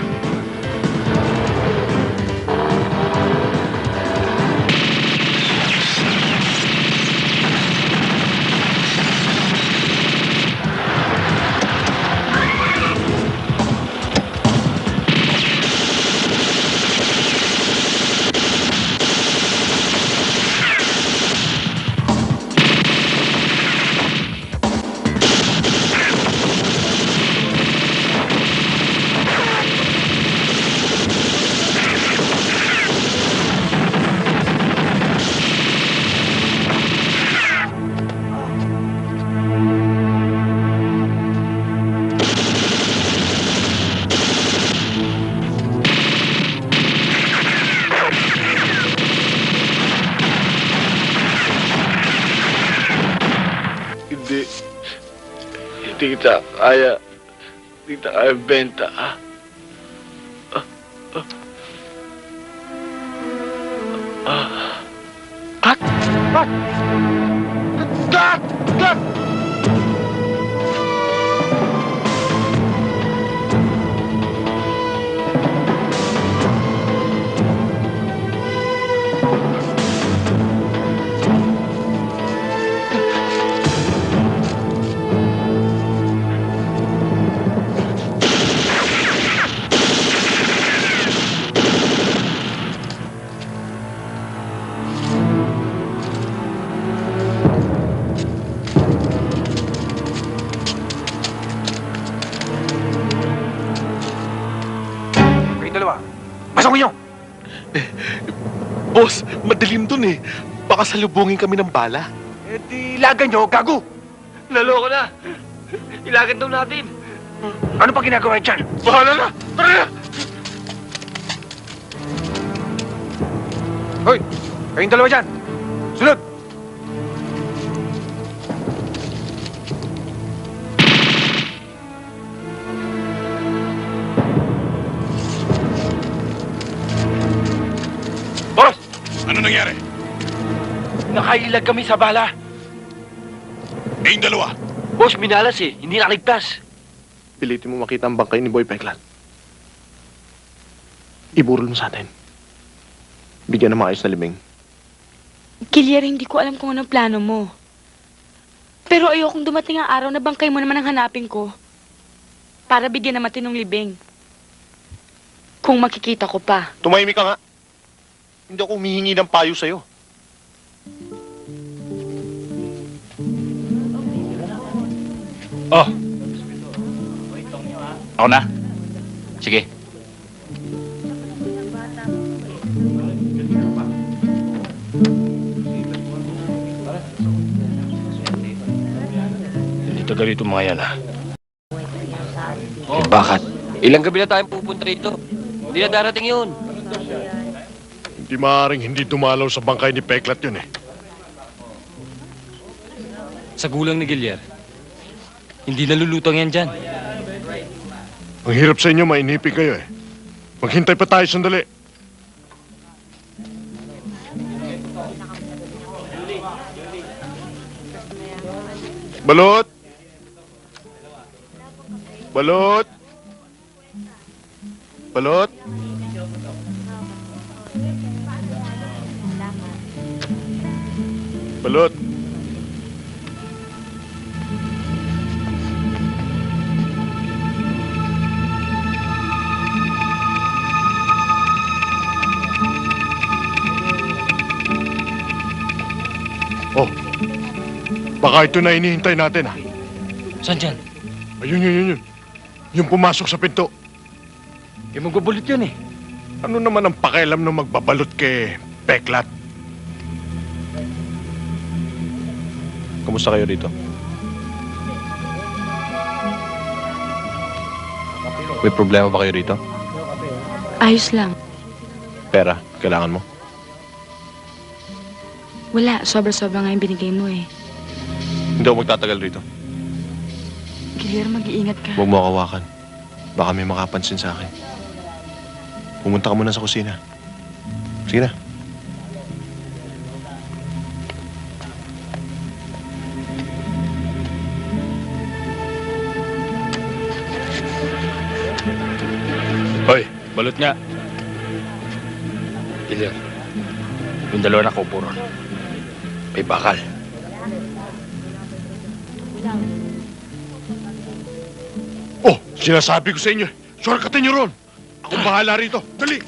Hindi kita kaya. Hindi kita kaya benta. Kat! Kat! Kat! Kat! Boss, madilim dun eh. Baka salubungin kami ng bala. Eh di ilagan nyo, gago! Naloko na. Ilagad daw natin. Ano pa ginagawa dyan? Bahala na! Tara na! Hoy! Kayong dalawa dyan! Sunod! Boss! Ano nangyari? Nakailag kami sa bala. Eh, yung dalawa. Boss, minalas eh. Hindi nakaligtas. Pilitin mo makita ang bangkay ni Boy Peklat. Iburol mo sa atin. Bigyan ng maayos na libing. Gilier, hindi ko alam kung anong plano mo. Pero ayokong dumating ang araw na bangkay mo naman ang hanapin ko. Para bigyan ng matinong libing. Kung makikita ko pa. Tumahimik ka nga. Hindi ako humihingi ng payo sa'yo. Oh. Ako na. Sige. Hindi tagal ito mga yan, ha? Bakit? Ilang gabi na tayong pupunta rito. Hindi na darating yun. Hindi maaaring hindi dumalaw sa bangkay ni Peklat yun eh. Sa gulang ni Gilier. Hindi nalulutang yan dyan. Ang hirap sa inyo, mainipin kayo eh. Maghintay pa tayo sandali. Balot! Balot! Balot! Balot! Oh, baka ito na inihintay natin, ha? Saan dyan? Ayun. Yung pumasok sa pinto. Eh, magbabalot yun eh. Ano naman ang pakialam ng magbabalot kay Peklat? Kamusta kayo dito? May problema ba kayo dito? Ayos lang. Pera, kailangan mo? Wala, sobra-sobra nga yung binigay mo eh. Hindi ako magtatagal rito. Gilier, mag-iingat ka. Huwag mo ako hawakan. Baka may makapansin sa akin. Pumunta ka muna sa kusina. Sige na. Hoy, balot nga. Gilier. Yung dalawa na kaupo ron. May bakal. Oh, sinasabi ko sa inyo, shortcutin nyo ron. Ako bahala rito. Dali!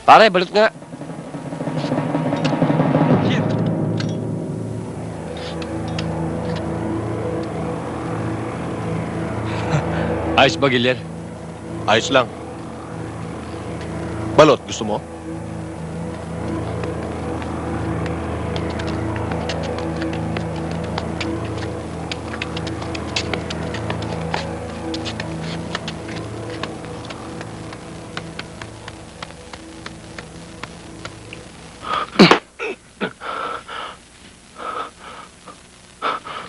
Pare, balot nga. Ayos ba, Gilier? Ayos lang. Balot, gusto mo?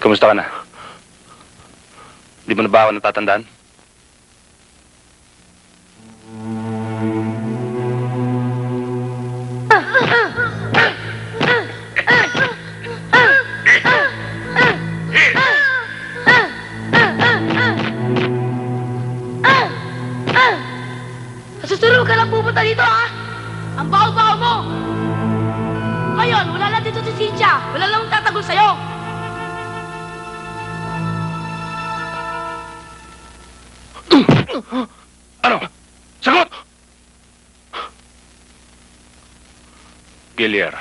Kumusta ka na? Di mo na ba ako natatandaan? Susunod ka lang pupunta dito, ha? Ang baho-baho mo! Ngayon, wala lang dito si Cynthia. Wala lang tatagol sa'yo. Ano? Sagot! Gilier,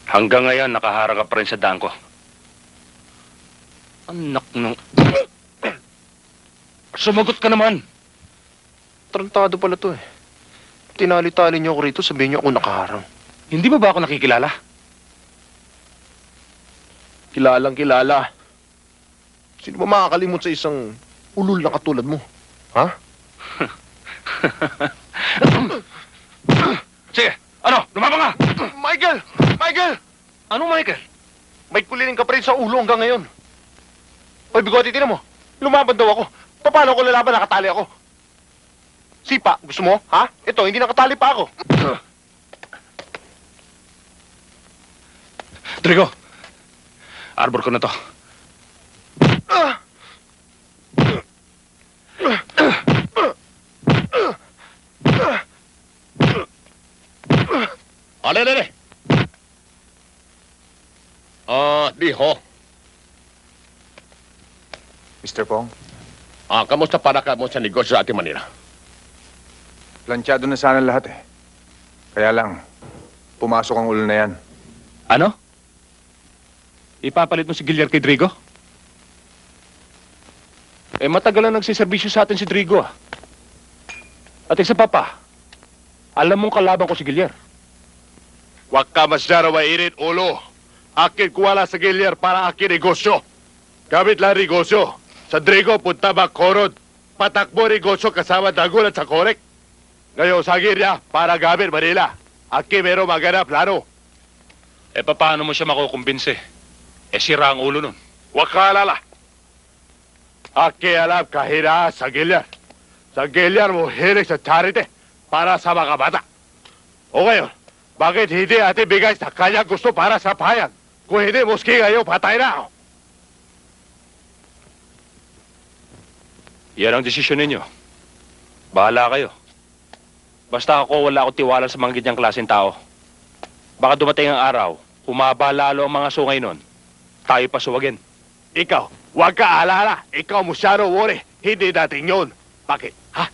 hanggang ngayon nakaharang ka pa rin sa daan ko. Anak ng... Sumagot ka naman! Tarantado pala to eh. Tinali-tali niyo ako rito, sabihin niyo ako nakaharang. Hindi ba ako nakikilala? Kilalang kilala. Sino ba makakalimot sa isang ulul na katulad mo? Ha? Sige, ano? Lumabang ka! Michael! Michael! Ano, Michael? May kuliling ka pa rin sa ulo hanggang ngayon. Hoy, Bigote, tinan mo. Lumaban daw ako. Paano ako lalaban? Nakatali ako. Sipa, gusto mo? Ha? Ito, hindi nakatali pa ako. Drigo, arbor ko na to. Ale. Diho. Mr. Pong, Kamusta para ka mo sa negosyo sa ating Manila? planchado na sana lahat eh. Kaya lang, pumasok ang ulo na yan. Ano? Ipapalit mo si Gilier kay Drigo? Matagal na nagsiservisyo sa atin si Drigo, ah. At isa pa, alam mong kalaban ko si Gilier. Huwag ka masyado mainit, ulo. Akin kuwala sa Gilier para akin negosyo. Gamit lang negosyo. Sa Drigo, punta Bacorod. Patakbo negosyo kasama Dagul at sa Korek. Ngayon, sa Gilia, para gamit Manila. Akin meron maganda plano. Paano mo siya makukumbinse? Sira ang ulo nun. Huwag ka alala. Akin alam kahina sa Gilier. Sa Gilier mo hilig sa charity para sa mga bata. O ngayon, bakit hindi atin bigay sa kanya gusto para sa bayan? Kung hindi, muski ngayon, patay na ako. Yan ang desisyon ninyo. Bahala kayo. Basta ako, wala akong tiwala sa mga ganyang klaseng tao. Baka dumating ang araw, humaba lalo ang mga sungay nun. Tayo pa suwagin. Ikaw, huwag ka alala. Ikaw masyado worry. Hindi natin yun. Bakit? Ha?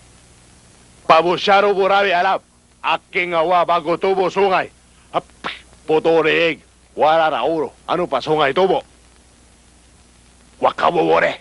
Pamusyado marami alam. Aking awa bago tubo sungay. Puto riig. Wala na ulo. Ano pa sungay tubo? Huwag ka mo worry.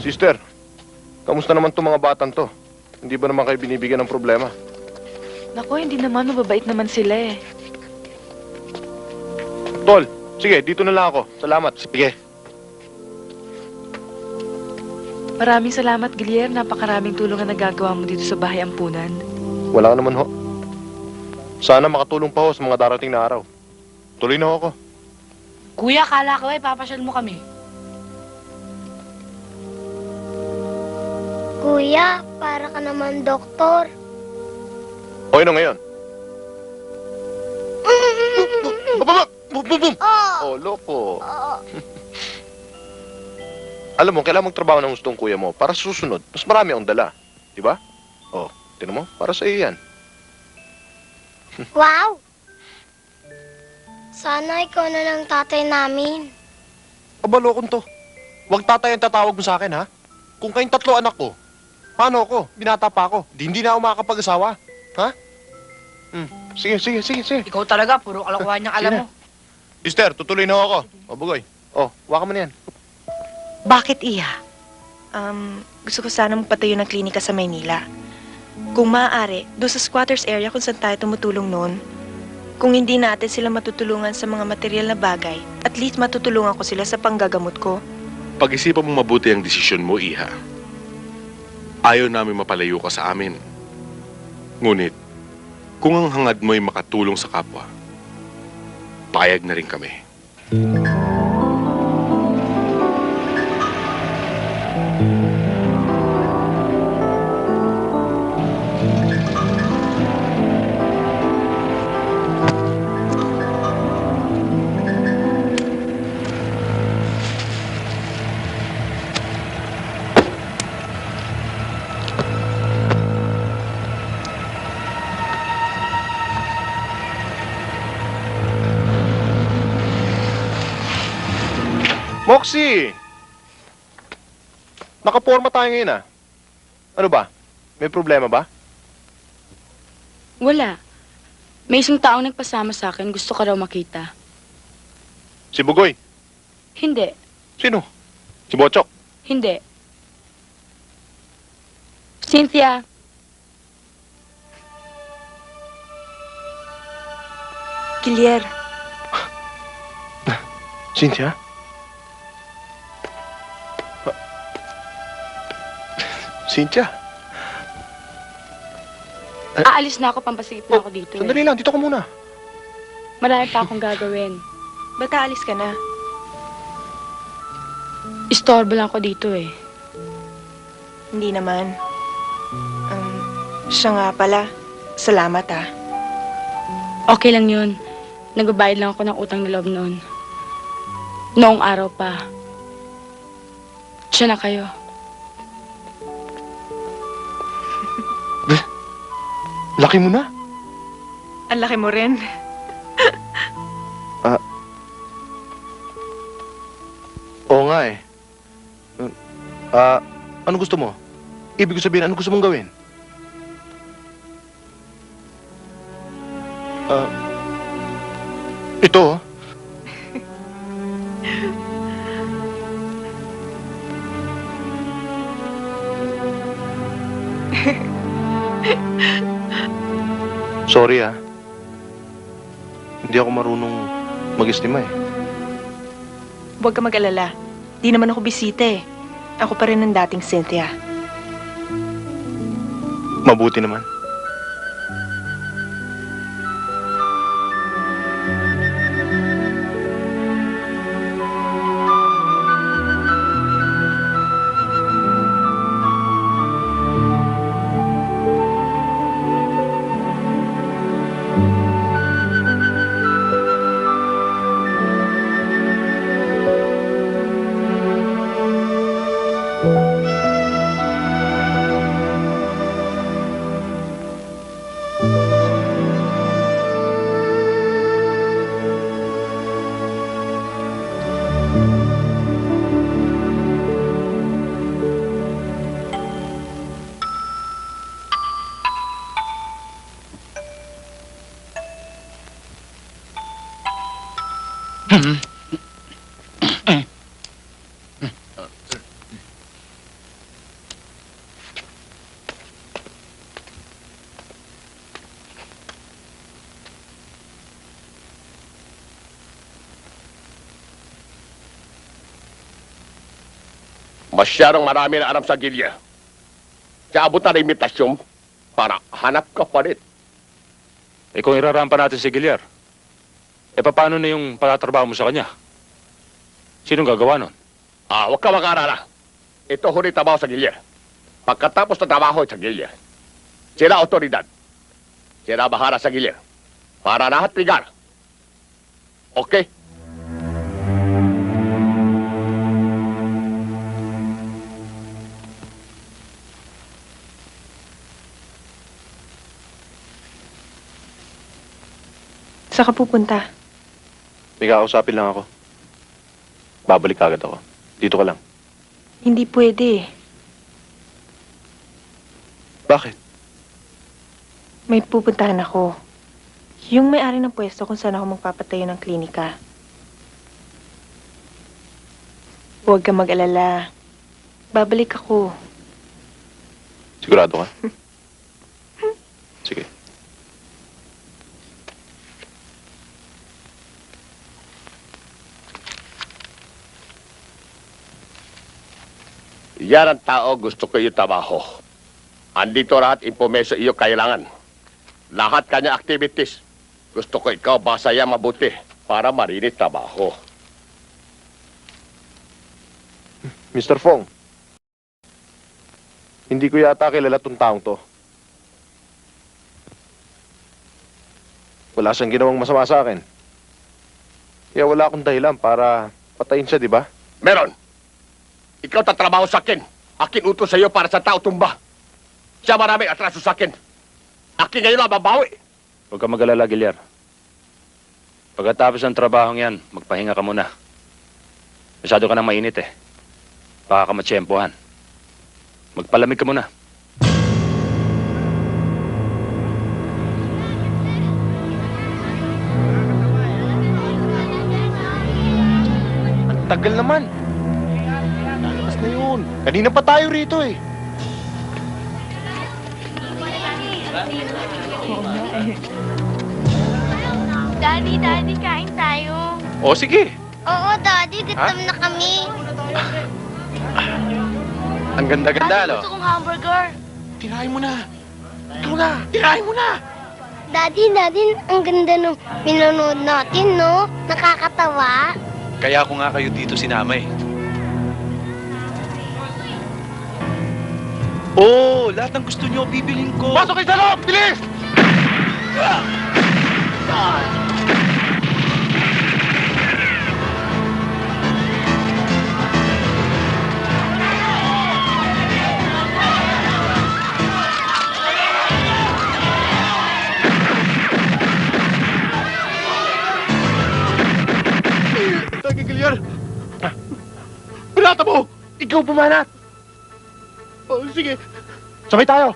Sister, kamusta naman itong mga batang to? Hindi ba naman kayo binibigyan ng problema? Naku, hindi naman. Mababait naman sila eh. Tol, sige, dito na lang ako. Salamat. Sige. Maraming salamat, Gilier. Napakaraming tulong na nagagawa mo dito sa bahay ampunan. Wala naman ho. Sana makatulong pa ho sa mga darating na araw. Tuloy na ho ako. Kuya, kala ko papasyal mo kami. Kuya, para ka naman doktor. Okay na ngayon. Baba! Boom, boom, boom! Oh, loko. Alam mo, kailangan magtrabaho ng gustong kuya mo para sa susunod. Mas marami ang dala. Di ba? Oh, tinan mo, para sa iyo yan. Wow! Sana ikaw na lang tatay namin. Abalokon to. Huwag tatay ang tatawag mo sa akin, ha? Kung kayong 3 anak ko, paano ako? Binata pa ako. Hindi na ako makakapag-asawa. Ha? Sige. Ikaw talaga, puro kalokohan niyang alam mo. Mister, tutuloy na ako. O, Bugoy. O, waka mo na yan. Bakit, Iha? Gusto ko sana magpatayo ng klinika sa Maynila. Kung maaari, doon sa squatters area kung saan tayo tumutulong noon. Kung hindi natin sila matutulungan sa mga material na bagay, at least matutulungan ko sila sa panggagamot ko. Pag-isipan mo mabuti ang desisyon mo, Iha. Ayaw namin mapalayo ka sa amin. Ngunit, kung ang hangad mo'y makatulong sa kapwa, payag na rin kami. Moxie! Nakaporma tayo ngayon, ah. Ano ba? May problema ba? Wala. May isang taong nagpasama sa akin. Gusto ka raw makita. Si Bugoy? Hindi. Sino? Si Bochok? Hindi. Cynthia. Gilier, Cynthia? Cynthia? Aalis na ako, pampasigit na ako dito. Sandali lang, dito ka muna. Marami pa akong gagawin. ba't aalis ka na? Istorbo lang ako dito eh. Hindi naman. Siya nga pala. Salamat ah. Okay lang yun. Nagbabayad lang ako ng utang na loob noon. Noong araw pa. Siya na kayo. Laki mo na. Ang laki mo rin. Oo nga eh. Ano gusto mo? Ibig ko sabihin, ano gusto mong gawin? Ito. Sorry ah. Hindi ako marunong mag-estima eh. Huwag ka mag-alala. Di naman ako bisita eh. Ako pa rin ang dating Cynthia. Mabuti naman. Masyadong marami na aram sa gilya. Kaya abot na imitasyon para hanap ka pa rin. Eh kung irarampa natin si Gilyar, eh paano na yung patatrabaho mo sa kanya? Sinong gagawa nun? Huwag ka mag-arala. Ito huli trabaho sa gilya. Pagkatapos na trabaho sa gilya, sila otoridad. Sila bahala sa gilya. Para lahat ligar. Okay? Saan ka pupunta? May kakausapin lang ako. Babalik agad ako. Dito ka lang. Hindi pwede. Bakit? May pupuntahan ako. Yung may-ari ng pwesto kung saan ako magpapatayo ng klinika. Huwag ka mag-alala. Babalik ako. Sigurado ka? Sige. Yan ang tao gusto ko yung trabaho. Andito lahat impormasyon iyo kailangan. Lahat kanya activities. Gusto ko ikaw basaya mabuti para marinig trabaho. Mr. Fong, hindi ko yata kilala tong taong to. Wala siyang ginawang masama sa akin. Kaya wala akong dahilan para patayin siya, di ba? Meron. Ikaw tatrabaho sa akin. Akin utos sa iyo para sa tao tumba. Siya maraming atraso sa akin. Akin ngayon ang babawi. Huwag ka mag-alala, Gilyar. Pagkatapos ng trabahong yan, magpahinga ka muna. Masyado ka nang mainit eh. Baka ka matsyempohan. Magpalamig ka muna. Ang tagal naman. Lalabas na yun. Kanina pa tayo rito eh. Daddy, kain tayo. O sige. Oo, Daddy, gutom na kami. Ang ganda-ganda, Daddy, gusto kong hamburger. Tirahin mo na. Ikaw na. Tirahin mo na. Daddy, ang ganda nung pinanood natin, no? Nakakatawa. Kaya ako nga kayo dito sinama eh. Oh, lahat ng gusto nyo, bibilin ko. Pasok kayo sa loob! Bilis! Gilyar! Pinata mo! Ikaw pumanat! Oh, sige. Sabay tayo!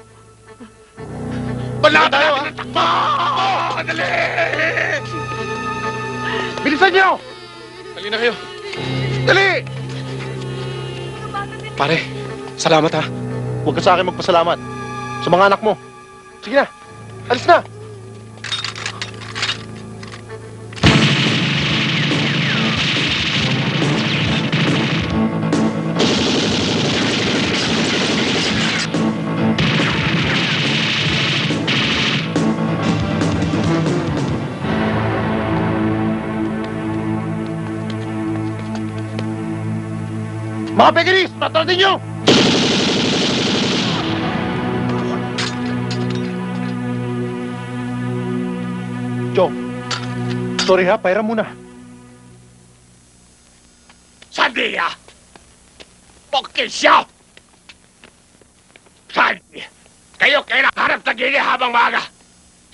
Balata tayo, ha? Takbo! Dali! Bilisan niyo! Dali na kayo. Dali! Pare, salamat ha. Huwag ka sa akin magpasalamat. Sa mga anak mo. Sige na! Alis na! Mga pekinis! Patratin nyo! Chong, sorry ha, pairam muna. Sandia! Pokil siya! Sandia! Kayo harap sa gili habang maaga.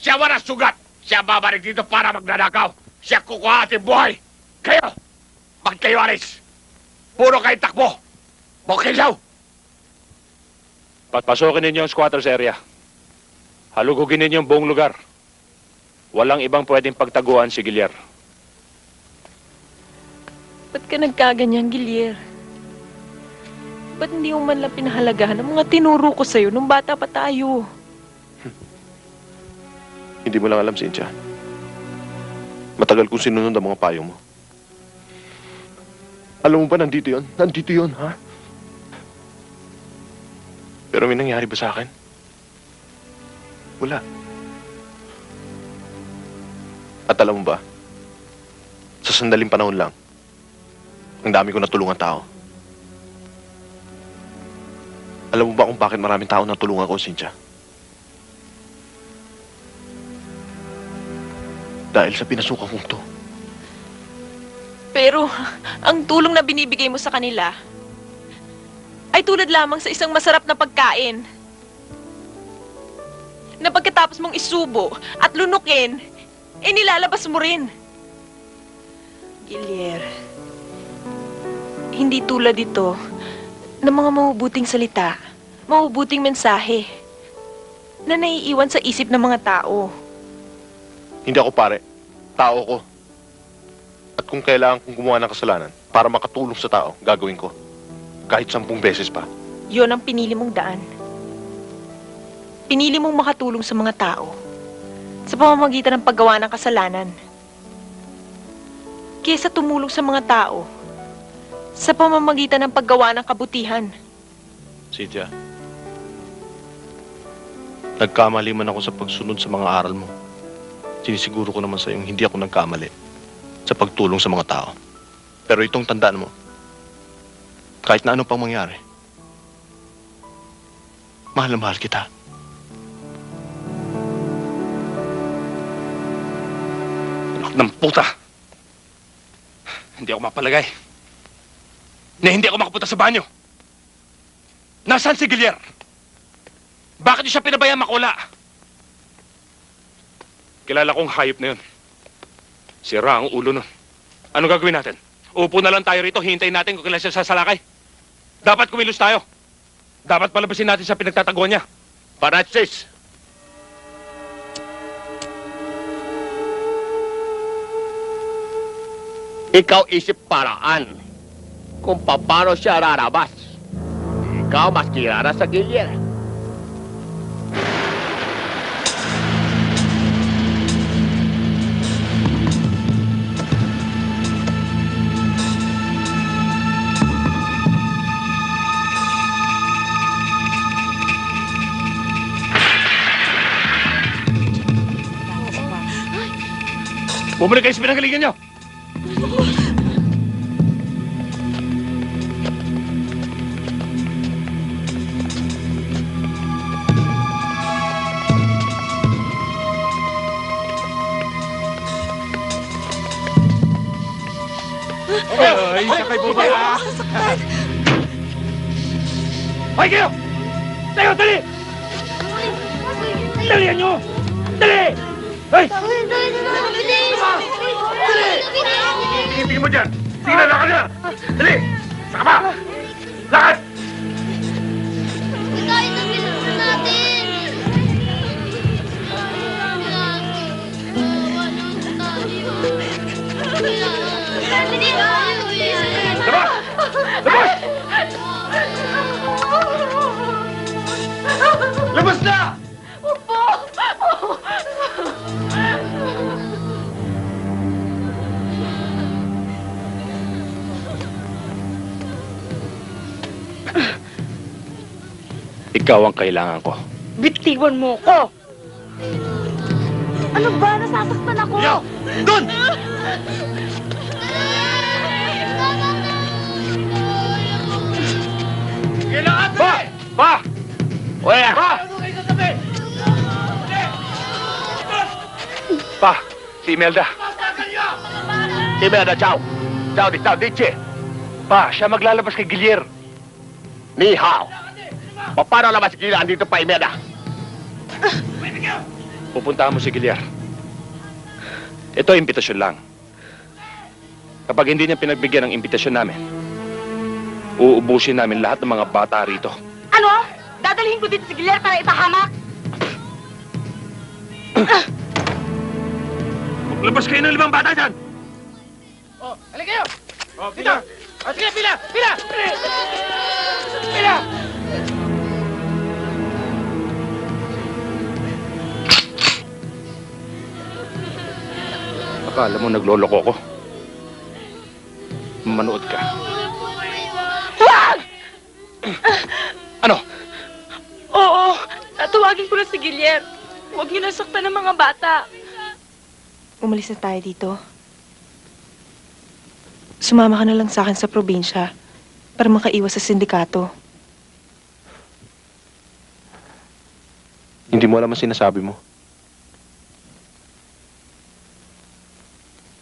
Siya wala sugat. Siya babalik dito para magnanakaw. Siya kukuha ating buhay. Kayo! Magkayo alis! Puro kayo takbo! Pokil siya! Pasokin ninyo ang squatters area. Halugugin ninyo ang buong lugar. Walang ibang pwedeng pagtaguan si Gilyar. Ba't ka nagkaganyan, Gilyar? Ba't hindi mo man lang pinahalagahan ang mga tinuro ko sa'yo nung bata pa tayo? Hindi mo lang alam, Cynthia. Matagal kong sinunod ang mga payo mo. Alam mo ba, nandito yun? Nandito yun, ha? Pero may nangyari ba sa akin? Wala. At alam mo ba, sa sandaling panahon lang, ang dami ko natulungan tao. Alam mo ba kung bakit maraming tao natulungan ko, Cynthia? Dahil sa pinasukan kong to. Pero, ang tulong na binibigay mo sa kanila ay tulad lamang sa isang masarap na pagkain. Na pagkatapos mong isubo at lunukin, nilalabas mo rin. Gilier, hindi tulad ito ng mga mabubuting salita, mabubuting mensahe na naiiwan sa isip ng mga tao. Hindi ako pare. Tao ko. At kung kailangan kong gumawa ng kasalanan para makatulong sa tao, gagawin ko. Kahit 10 beses pa. Yon ang pinili mong daan. Pinili mong makatulong sa mga tao sa pamamagitan ng paggawa ng kasalanan. Kaysa tumulong sa mga tao sa pamamagitan ng paggawa ng kabutihan. Cynthia, nagkamali man ako sa pagsunod sa mga aral mo. Sinisiguro ko naman sa iyong hindi ako nagkamali sa pagtulong sa mga tao. Pero itong tandaan mo, kahit na ano pang mangyari, mahal na mahal kita. Anak ng puta! Hindi ako mapalagay. Na hindi ako makapunta sa banyo. Nasaan si Gilier? Bakit niyo siya pinabayaan makula? Kilala kong hayop na yun. Sira ang ulo nun. Ano gagawin natin? Upo na lang tayo rito, hintayin natin kung kailan siya sasalakay. Dapat kumilos tayo. Dapat palabasin natin sa pinagtataguan niya. Francis! Ikaw isip paraan kung paano siya rarabas. Ikaw mas kilala sa Gilier. Bumalik kayo sa pinanggalingan niyo! Ay, sakay po ba? Hoy kayo! Tayo, dali! Dalihan nyo! Dali! Hoy! Tingin mo dyan! Sige na, lakad na! Dali! Saka pa! Lakad! Labas! Labas! Labas na! Opo! Ikaw ang kailangan ko. Bitiwan mo ko! Ano ba? Nasasaktan ako! Yo! Doon! Kailangan Pa! Pa! Oye! Pa! Pa! Si Imelda. Imelda, ciao! Ciao, dice! Pa, siya maglalabas kay Gilier. Ni hao! Paano naman si Gilier andito pa, Imelda? Pupuntahan mo si Gilier. Ito, imbitasyon lang. Kapag hindi niya pinagbigyan ng imbitasyon namin, uubusin namin lahat ng mga bata rito. Ano? Dadalhin ko dito si Gilier para ipahamak? Maglabas kayo ng 5 bata dyan! Oh, halika kayo! Oh, dito! Oh, sige, pila! Pila! Pila! Akala mo nagloloko ko? Manood ka. Wag! Ano? Oo, tatawagin ko na si Gilier. Huwag niyo nasaktan ng mga bata. Umalis na tayo dito. Sumama ka na lang sa akin sa probinsya para makaiwas sa sindikato. Hindi mo alam ang sinasabi mo.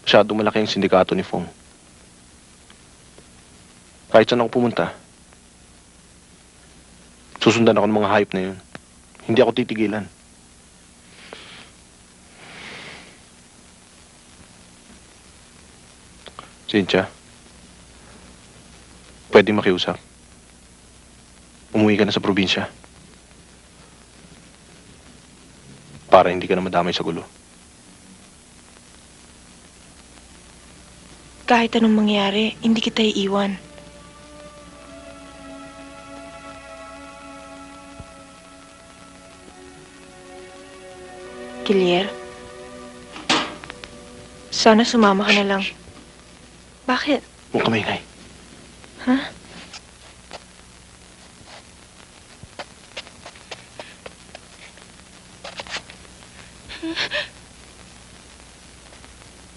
Masyadong malaki ang sindikato ni Fong. Kahit saan ako pumunta, susundan ako ng mga hayop na yun. Hindi ako titigilan. Cynthia, pwede makiusap. Umuwi ka na sa probinsya. Para hindi ka na madamay sa gulo. Kahit anong mangyari, hindi kita iiwan. Gilier, sana sumama ka na lang. Bakit? Huwag ka maingay. Ha?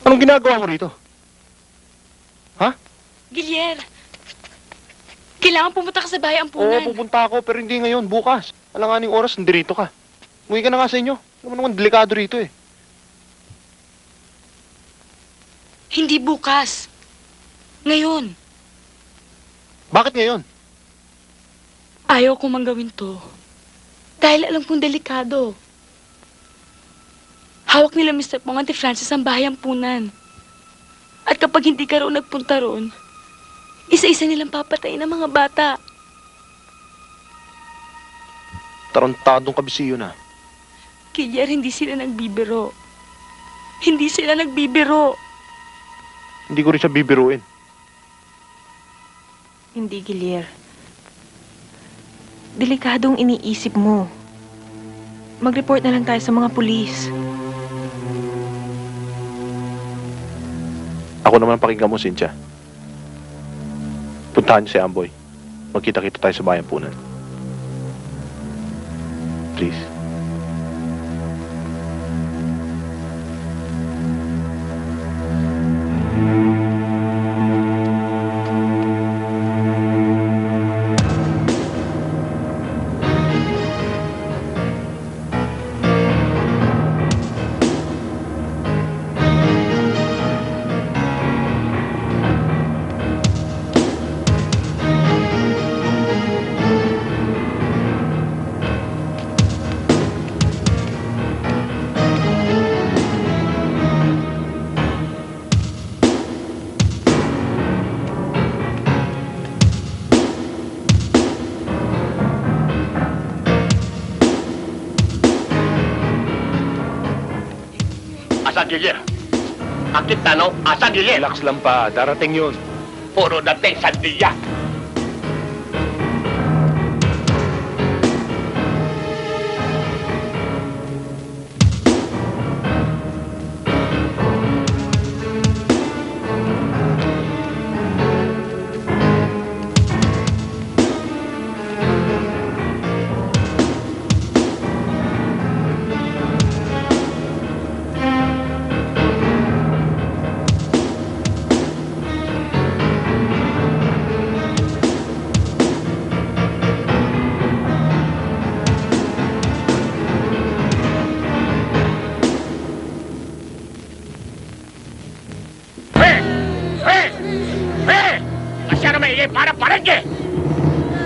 Anong ginagawa mo rito? Gilier, kailangan pumunta ka sa bahay ampunan. Oo, pupunta ako, pero hindi ngayon, bukas. Alanganing oras, nandirito ka. Umuwi ka na nga sa inyo. Alam mo naman, delikado rito eh. Hindi bukas. Ngayon. Bakit ngayon? Ayaw kong manggawin to. Dahil alam kong delikado. Hawak nila Mr. Pong Auntie Francis ang bahay ampunan. At kapag hindi ka roon nagpunta roon, isa-isa nilang papatayin ang mga bata. Tarantadong kabisiyo na. Kaya hindi sila nagbibiro. Hindi sila nagbibiro. Hindi ko rin siya bibiruin. Hindi, Gilier. Delikadong iniisip mo. Mag-report na lang tayo sa mga pulis. Ako naman ang pakinggan mo, Cynthia. Puntahan niyo si Amboy. Magkita-kita tayo sa bayan punan. Please. Asa Gilier? Akit tanong, asa Gilier? Relax lang pa, darating yun. Puro dating sandilya. Masyado maingay para palengke!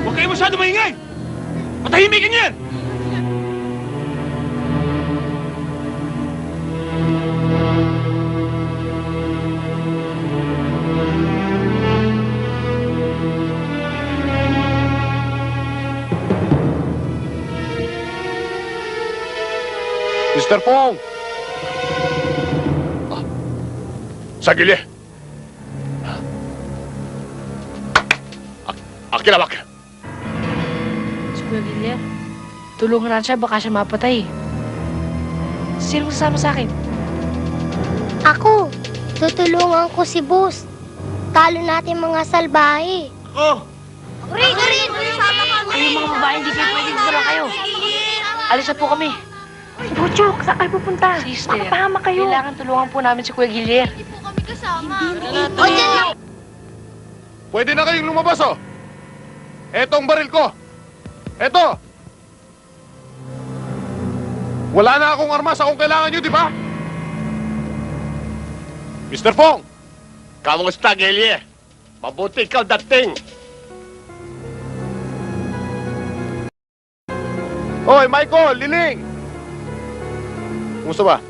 Huwag kayo masyado maingay! Patahimikin niyo yan! Mr. Pong! Sa Gilier! Akilawak! Si Kuya Gilier, tulungan natin siya, baka siya mapatay. Sino kasama sa akin? Ako, tutulungan ko si Boss. Talo natin mga salbahe. Ako! Rin! Kayo mga babae, hindi kayo pwedeng dala kayo. Alis na po kami. Butchok, saan kayo pupunta? Sister, Makapahama kayo. kailangan tulungan po namin si Kuya Gilier. Pwede na kayong lumabas, oh. Etong baril ko. Eto. Wala na akong armas kung kailangan nyo, di ba? Mr. Fong! Kamusta, Gilier? Mabuti ikaw dating. Hoy, Michael, Liling! Kumusta ba?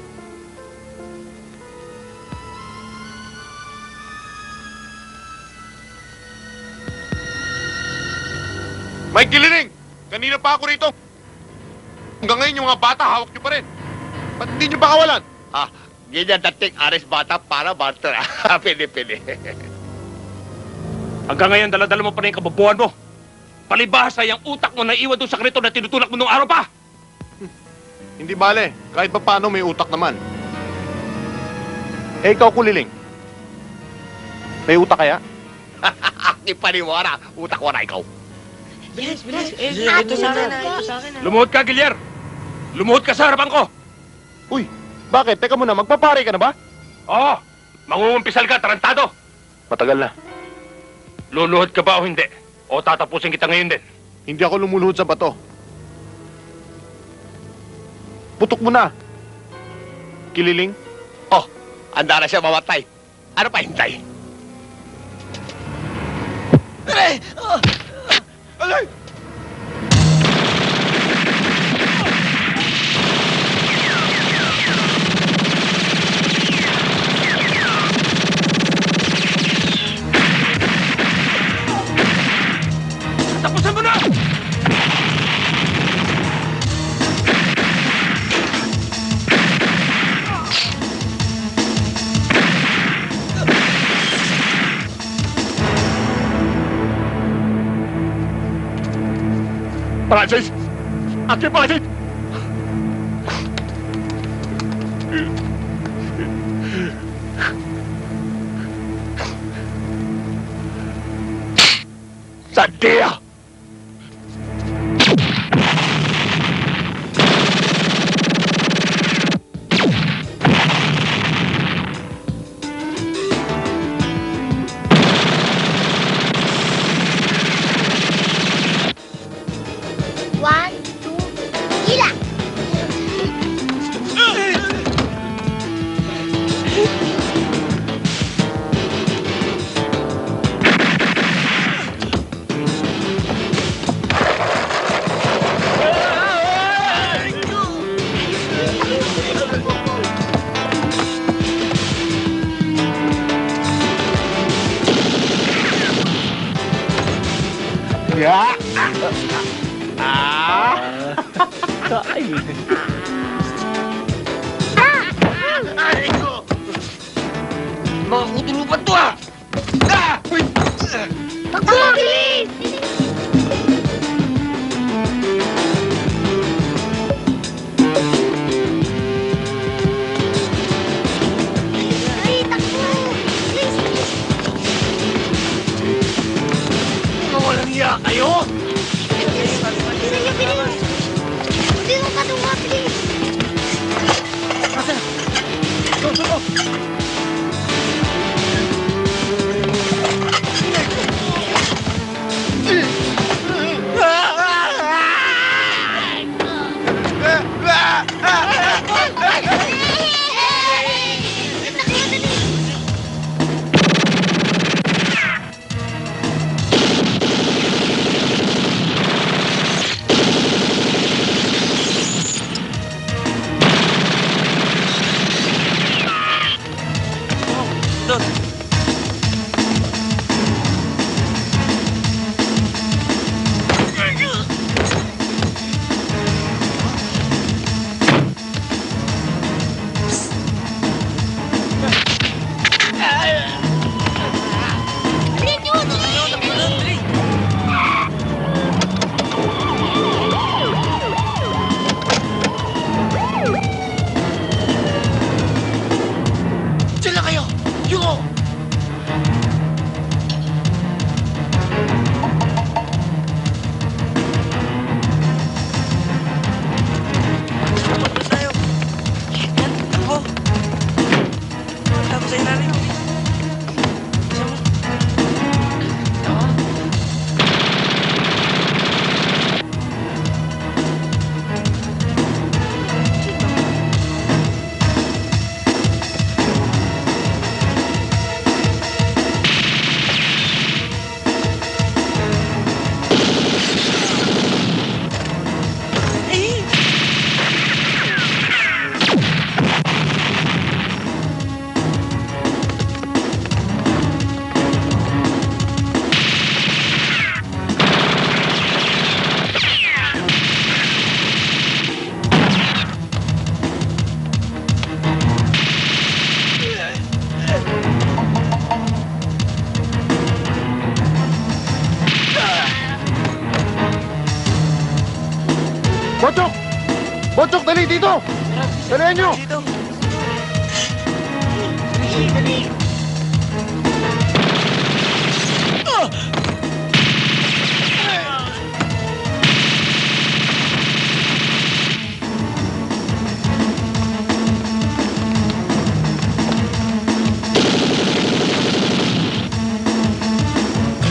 Mike Gililing! Kanina pa ako rito. Hanggang ngayon yung mga bata, hawak niyo pa rin. Ba't hindi niyo pa kawalan? Ganyan dating ares bata para barter. Pwede. Hanggang ngayon, dala-dala mo pa rin yung kababuhan mo. Palibhasa yung utak mo na iwan doon sa krito na tinutulak mo nung araw pa. Hindi bale, kahit pa paano may utak naman. Eh, ikaw, Kuliling. May utak kaya? Di paniwara. Utak wala ikaw. Ito sa akin na. Lumuhod ka, Gilier. Lumuhod ka sa harapan ko. Uy, bakit? Teka muna, magpapare ka na ba? Oo. Mangungumpisal ka, tarantado. Matagal na. Luluhod ka ba o hindi? O tatapusin kita ngayon din? Hindi ako lumuluhod sa bato. Putok mo na. Kililing? Handa na siya mamatay. Ano pa hintay? Alay! Tapusin mo na! Francis! Akin, Francis! Sandia! One, two, gila! Ya! Mga kutulupan to ah! Takbo, bilis! Ay, takbo! Bilis, bilis! Mga walang iya kayo! Bilisan niyo, bilis! Hindi mo patunga, bilis! Botsok, dali dito! Dalihan nyo!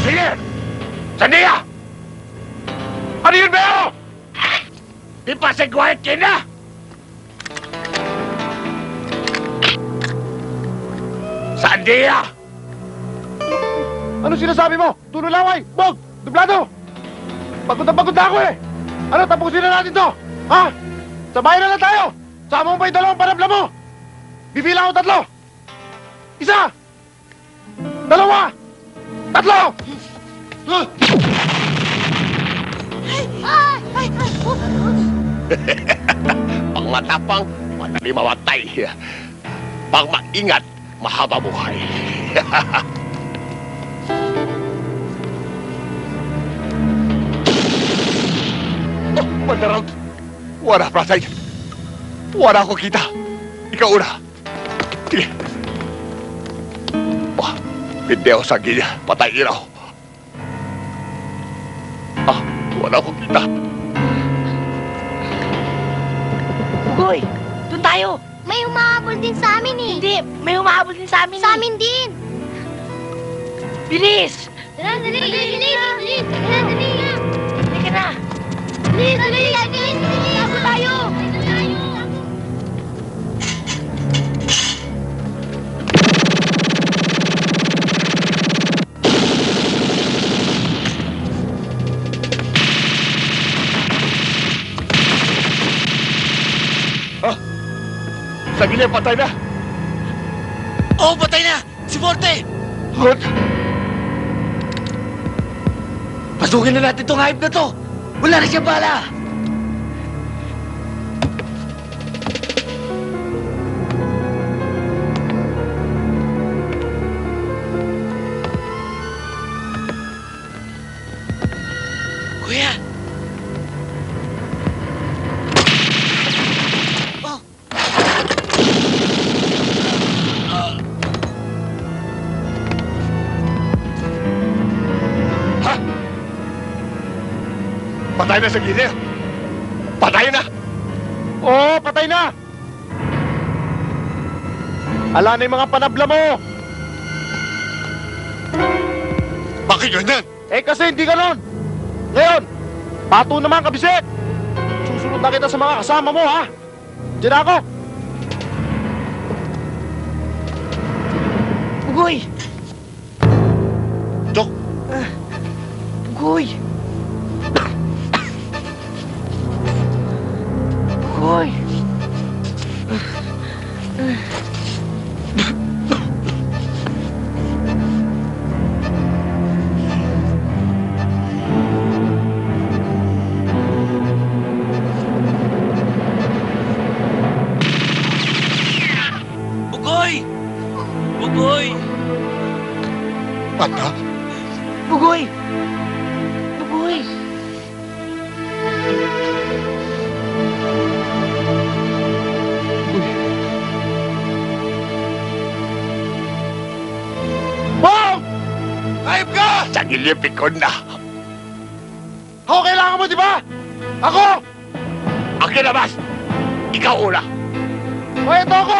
Sige! Sandia! Ano yun, Beo? Di pa sigwahit kina! Sandia! Ano sinasabi mo? Tululaway! Bog! Dublado! Pagod na ako eh! Ano, tapusin na natin to! Ha? Sabayan na lang tayo! Sama mo pa yung dalawang panabla mo! Bibilang ko 3! Isa! Dalawa! 3! Pang matapang, madali mamatay. Pang maingat, mahaba buhay. Oh, Mandarang! Wala, Prasay. Wala ko kita. Ikaw una. Sige. Oh, video sa gilya. Patay ilaw. Ah, wala ko kita. Ugoy, doon tayo. May humahabol din sa amin eh. Hindi, may humahabol din sa amin. Sa amin din. Bilis! Dali, dali, dali, dali, dali. Halika na. Dali, dali, dali, dali. Ako tayo. Sa gilya, patay na. Oo, patay na! Si Forte! Good. Pasukin na natin tong hype na to! Wala na siyang bala! Kuya! Patay na sa gilya. Patay na. Oo, patay na! Ala na yung mga panabla mo! Bakit ganyan? Eh kasi hindi ganon! Ngayon, pato naman kabisit! Susunod na kita sa mga kasama mo, ha? Diyan na ako! Ugoy! Dok! Ugoy! Ugoy! Bugoy! Bugoy! Bata? Bugoy! Bugoy! Bong! Ayop ka! Sa gilya, pikon na. Ako kailangan mo, di ba? Ako! Ang kinabas! Ikaw una. O, ito ako!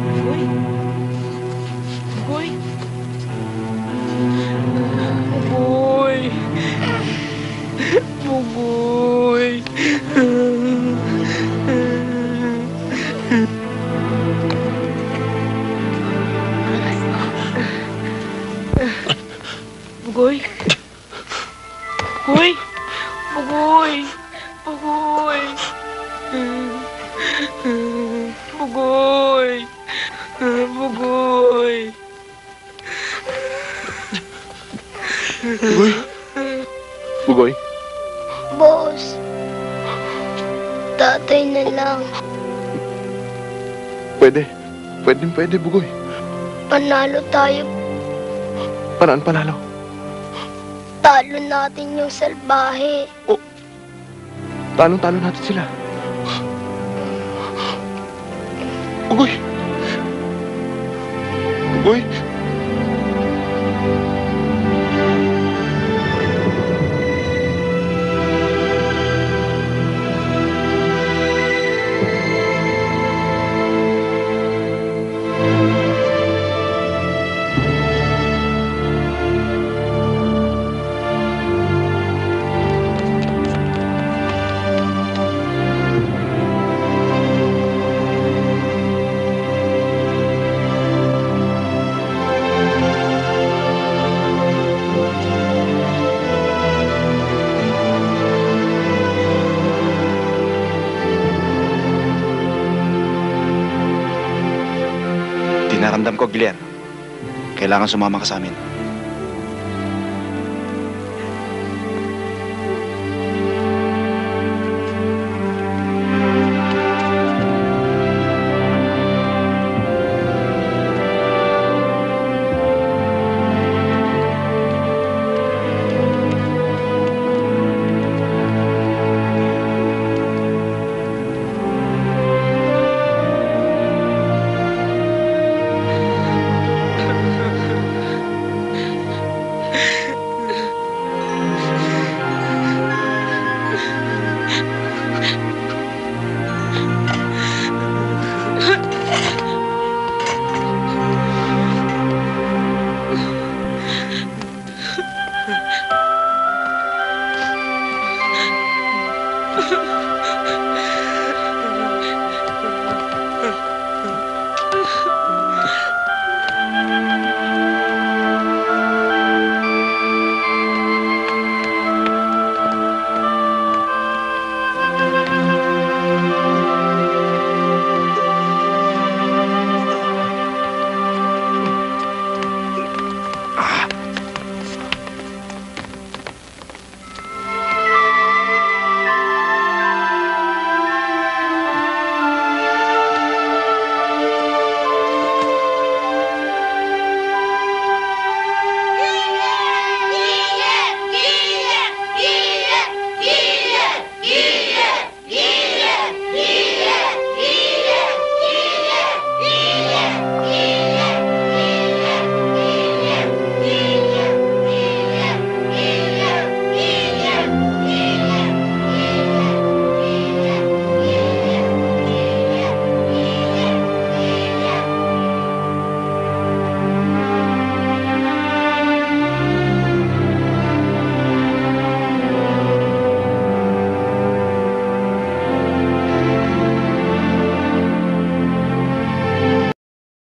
Ugoy! Ugoy! Ugoy! Bugoy! Bugoy! Bugoy! Bugoy! Bugoy! Bugoy! Bugoy? Bugoy? Boss. Tatay na lang. Pwede. Pwede, Bugoy. Panalo tayo. Paraan panalo. Talo natin yung salbahe. Talong-talo natin sila. Bugoy! Bugoy! Tinaramdam ko, Glenn. Kailangan sumama ka sa amin.